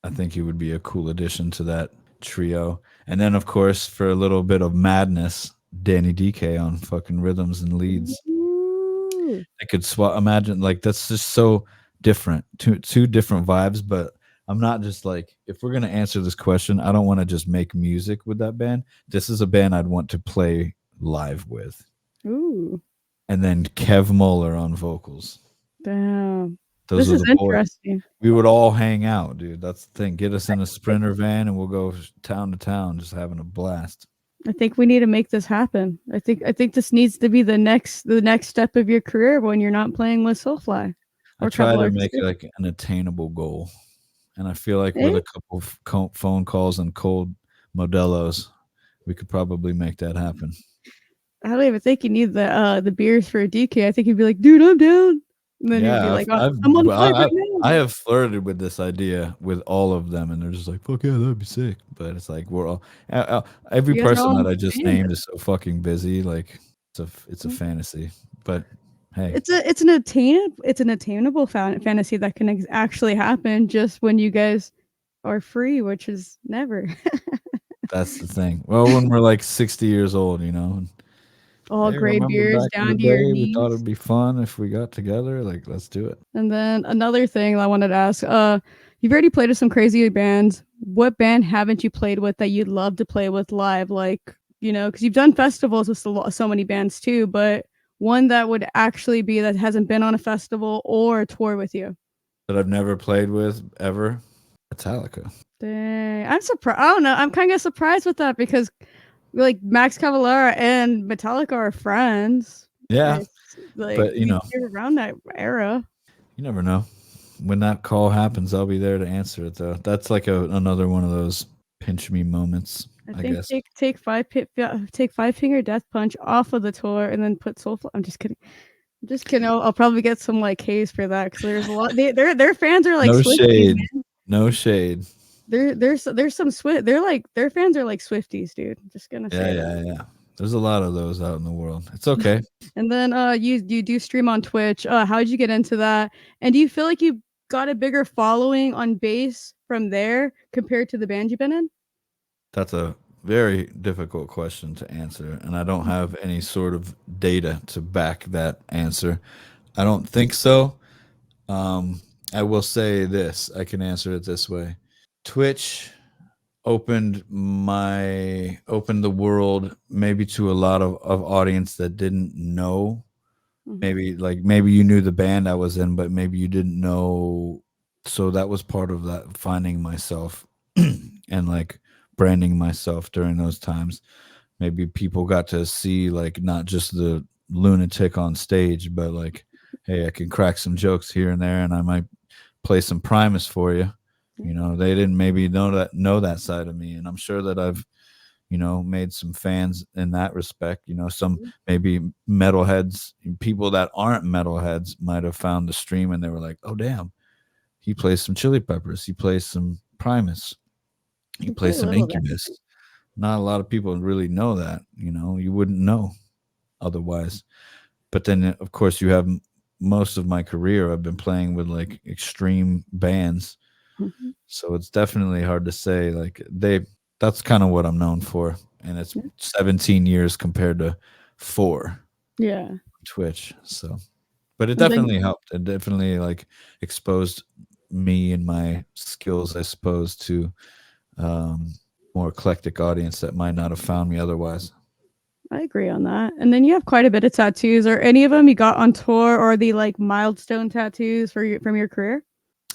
I think he would be a cool addition to that trio. And then, of course, for a little bit of madness, Danny DK on fucking rhythms and leads. Ooh. I could swap. Imagine like that's just so different, two different vibes. But I'm not just like if we're gonna answer this question, I don't want to just make music with that band. This is a band I'd want to play live with, Ooh. and then Kev Moeller on vocals. Damn. Those This are is the boys. interesting. We would all hang out, dude. That's the thing. Get us in a Sprinter van and we'll go town to town, just having a blast. I think we need to make this happen. I think this needs to be the next step of your career when you're not playing with Soulfly I or try Trouble to Artist make it too. like an attainable goal, and I feel like with Eh? a couple of phone calls and cold Modelo's, we could probably make that happen. I don't even think you need the beers for a DK. I think you'd be like, "Dude, I'm down." And then you'd be Yeah, like, I'm on 5 right I now." have flirted with this idea with all of them, and they're just like, "Fuck yeah, that'd be sick." But it's like we're all every You guys are person all that in I just tandem. named is so fucking busy. Like it's a fantasy, but hey, It's an attainable fantasy that can actually happen just when you guys are free, which is never. that's the thing. Well, when we're like 60 years old, and, All hey, gray remember beards back in the down to your day, we thought knees. it'd be fun if we got together. Like, let's do it. And then another thing I wanted to ask, you've already played with some crazy bands. What band haven't you played with that you'd love to play with live? Like, because you've done festivals with so many bands too, but one that would actually be that hasn't been on a festival or a tour with you. That I've never played with ever. Metallica. Dang, I'm surprised. I don't know. I'm kind of surprised with that because like Max Cavalera and Metallica are friends. Yeah, It's like but you're around that era. you never know. When that call happens, I'll be there to answer it. Though that's like another one of those pinch me moments. I I think guess. take Five Finger Death Punch off of the tour and then put Soulfly. I'm just kidding. I'm just kidding. I'll probably get some like haze for that because there's a lot. Their fans are like No Swifties, shade. man. No shade. There's some Swift. They're like their fans are like Swifties, dude. I'm just gonna Yeah, say that. yeah, yeah. There's a lot of those out in the world. It's okay. And then you do stream on Twitch. How'd you get into that? And do you feel like you got a bigger following on bass from there compared to the band you've been in? That's a very difficult question to answer, and I don't have any sort of data to back that answer. I don't think so. Um, I will say this. I can answer it this way. Twitch opened the world maybe to a lot of audience that didn't know. Mhm. Maybe you knew the band I was in, but maybe you didn't know. So that was part of that, finding myself and like branding myself during those times. Maybe people got to see like not just the lunatic on stage, but like, hey, I can crack some jokes here and there, and I might play some Primus for you. You know, they didn't maybe know that side of me, and I'm sure that I've made some fans in that respect. Some maybe metalheads, people that aren't metalheads might have found the stream and they were like, oh damn, he plays some Chili Peppers, he plays some Primus, he You play plays a some little bit. Incubus. Not a lot of people really know that. You wouldn't know otherwise. But then of course you have most of my career I've been playing with like extreme bands, Mhm. so it's definitely hard to say. Like that's kind of what I'm known for, and it's Yeah. 17 years compared to 4 Yeah. Twitch. So, but it And then definitely helped. It definitely like exposed me and my skills, I suppose, to um, more eclectic audience that might not have found me otherwise. I agree on that. And then you have quite a bit of tattoos. Are any of them you got on tour or the like milestone tattoos from your career?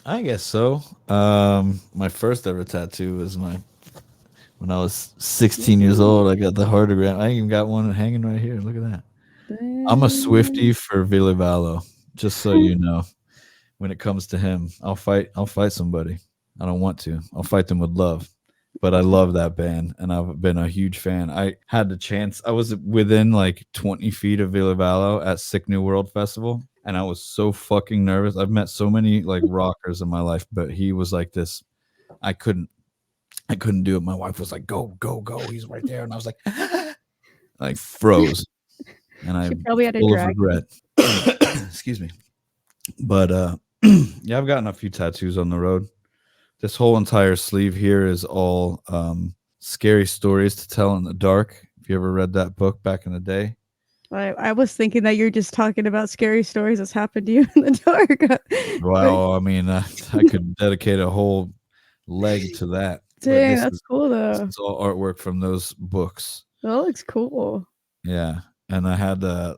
I guess so. My first ever tattoo was when I was 16 years Ooh. old. I got the heartogram. I even got one hanging right here. Look at that. I'm a Damn. Swiftie for Ville Valo, just so you know. When it comes to him, I'll fight somebody. I don't want to. I'll fight them with love. But I love that band and I've been a huge fan. I had the chance. I was within like 20 feet of Ville Valo at Sick New World Festival, and I was so fucking nervous. I've met so many like rockers in my life, but he was like this. I couldn't I couldn't do it. My wife was like, "Go, go, go! He's right there," and I was like, like froze, and She I'm probably had a full of drag. regret. Excuse me, but yeah, I've gotten a few tattoos on the road. This whole entire sleeve here is all scary stories to tell in the dark. If you ever read that book back in the day, I was thinking that you're just talking about scary stories that's happened to you in the dark. But well, I mean, I could dedicate a whole leg to that, but dang, that's cool this though. is all artwork from those books. That looks cool. Yeah, and I had a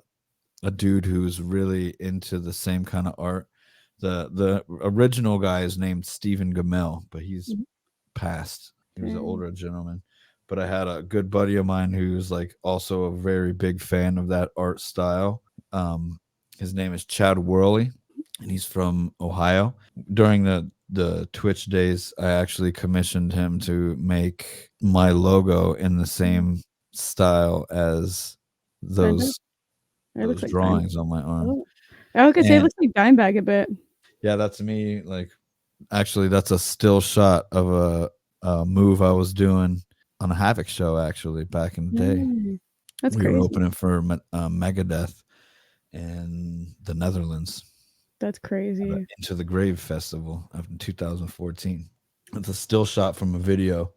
dude who's really into the same kind of art. The original guy is named Stephen Gamel, but he's Mhm. passed. He was an Dang. older gentleman. But I had a good buddy of mine who's like also a very big fan of that art style. Um, his name is Chad Worley, and he's from Ohio. During the Twitch days, I actually commissioned him to make my logo in the same style as Dimebag? those It looks like Dimebag. drawings on my arm. Oh. I was gonna say it And looks like Dimebag a bit. yeah, that's me. Like, actually, that's a still shot of a move I was doing on a Havoc show. Actually, back in the day, Dang. That's we were crazy. opening for Megadeth in the Netherlands That's at the crazy. Into the Grave festival of 2014. It's a still shot from a video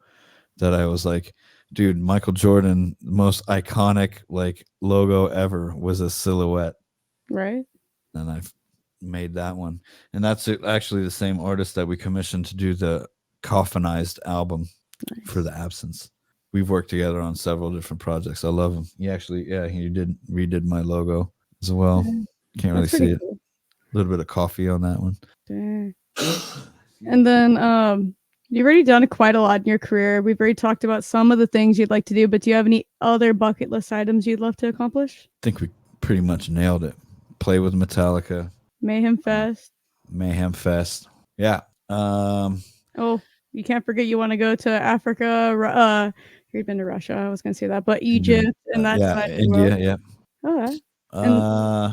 that I was like, dude, Michael Jordan, the most iconic like logo ever was a silhouette, Right? and I've made that one. And that's actually the same artist that we commissioned to do the Coffinized album for Nice. the Absence. We've worked together on several different projects. I love him. He actually, yeah, he redid my logo as well. Dang. Can't really That's see pretty it. cool. A little bit of coffee on that one. Dang. And then you've already done quite a lot in your career. We've already talked about some of the things you'd like to do, but do you have any other bucket list items you'd love to accomplish? I think we pretty much nailed it. Play with Metallica, Mayhem uh, Fest. Mayhem Fest. Yeah. Oh, You can't forget you wanna go to Africa, you've been to Russia, I was gonna say that, but India, Egypt and that yeah, side of the world. India, yeah. Okay. And Uh,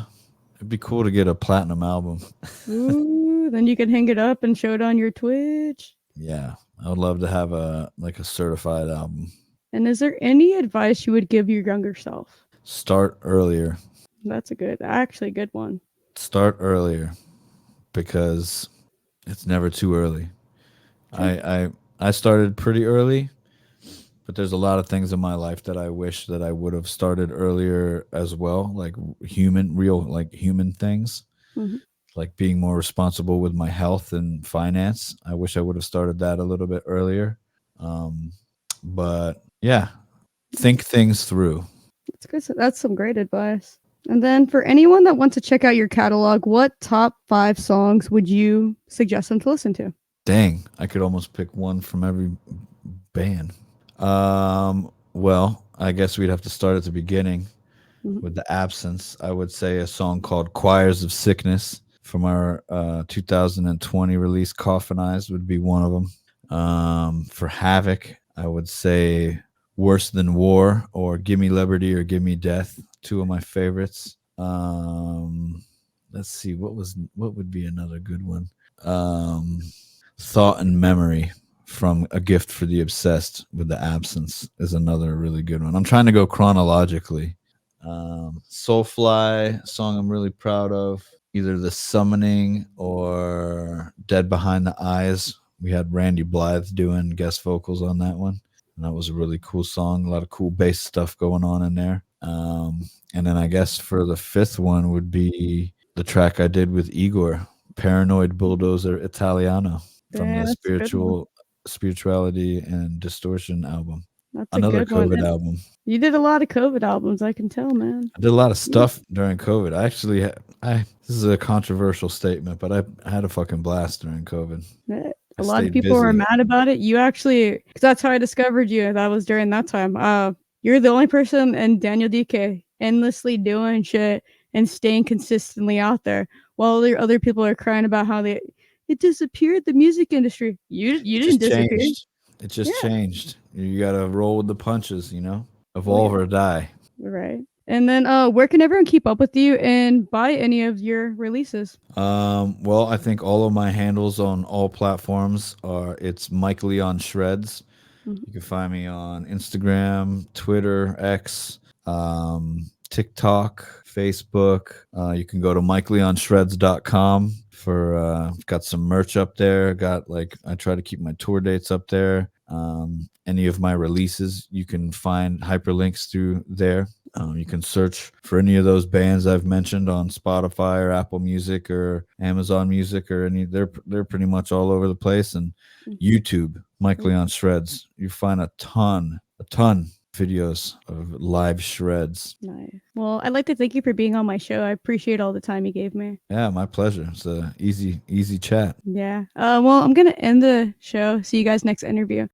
it'd be cool to get a platinum album. ooh, then you can hang it up and show it on your Twitch. Yeah, I would love to have a certified album. And is there any advice you would give your younger self? Start earlier. That's a good actually a good one. Start earlier because it's never too early. True. I started pretty early, but there's a lot of things in my life that I wish that I would have started earlier as well, like like human things, Mhm. like being more responsible with my health and finance. I wish I would have started that a little bit earlier. Um, but yeah, think things through. That's good. That's some great advice. And then for anyone that wants to check out your catalog, what top 5 songs would you suggest them to listen to? Dang, I could almost pick one from every band. Well, I guess we'd have to start at the beginning Mhm. with The Absence. I would say a song called Choirs of Sickness from our 2020 release, Coffinized, would be one of them. For Havoc, I would say Worse Than War or Gimme Liberty or Gimme Death, two of my favorites. Let's see, what would be another good one? Thought and Memory from A Gift for the Obsessed with The Absence is another really good one. I'm trying to go chronologically. Soulfly, song I'm really proud of, either The Summoning or Dead Behind the Eyes. We had Randy Blythe doing guest vocals on that one. And that was a really cool song. A lot of cool bass stuff going on in there. And then I guess for the fifth one would be the track I did with Igor, Paranoid Bulldozer Italiano from Yeah, the that's a good one. Spirituality and Distortion album. That's a Another good one. COVID And album. you did a lot of COVID albums, I can tell, man. I did a lot of Yeah. stuff during COVID. I actually, I this is a controversial statement, but I had a fucking blast during COVID. I A lot of stayed people were busy. mad about it. You actually, because that's how I discovered you. That was during that time. You're the only person and Daniel DK endlessly doing shit and staying consistently out there, while the other people are crying about how it disappeared the music industry. You It didn't just disappear. changed. It just Yeah, changed. You gotta roll with the punches, you know? well, Evolve yeah, or die. right. And then, where can everyone keep up with you and buy any of your releases? Well, I think all of my handles on all platforms are it's Mike Leon Shreds. Mhm. You can find me on Instagram, Twitter, X, TikTok, Facebook. You can go to MikeLeonShreds.com for got some merch up there. Got like I try to keep my tour dates up there. Any of my releases, you can find hyperlinks through there. You can search for any of those bands I've mentioned on Spotify or Apple Music or Amazon Music or any. They're pretty much all over the place. And Mhm. YouTube, Mike Leon Shreds. You find a ton videos of live shreds. Nice. Well, I'd like to thank you for being on my show. I appreciate all the time you gave me. Yeah, my pleasure. It's a easy chat. Yeah. Well, I'm gonna end the show. See you guys next interview.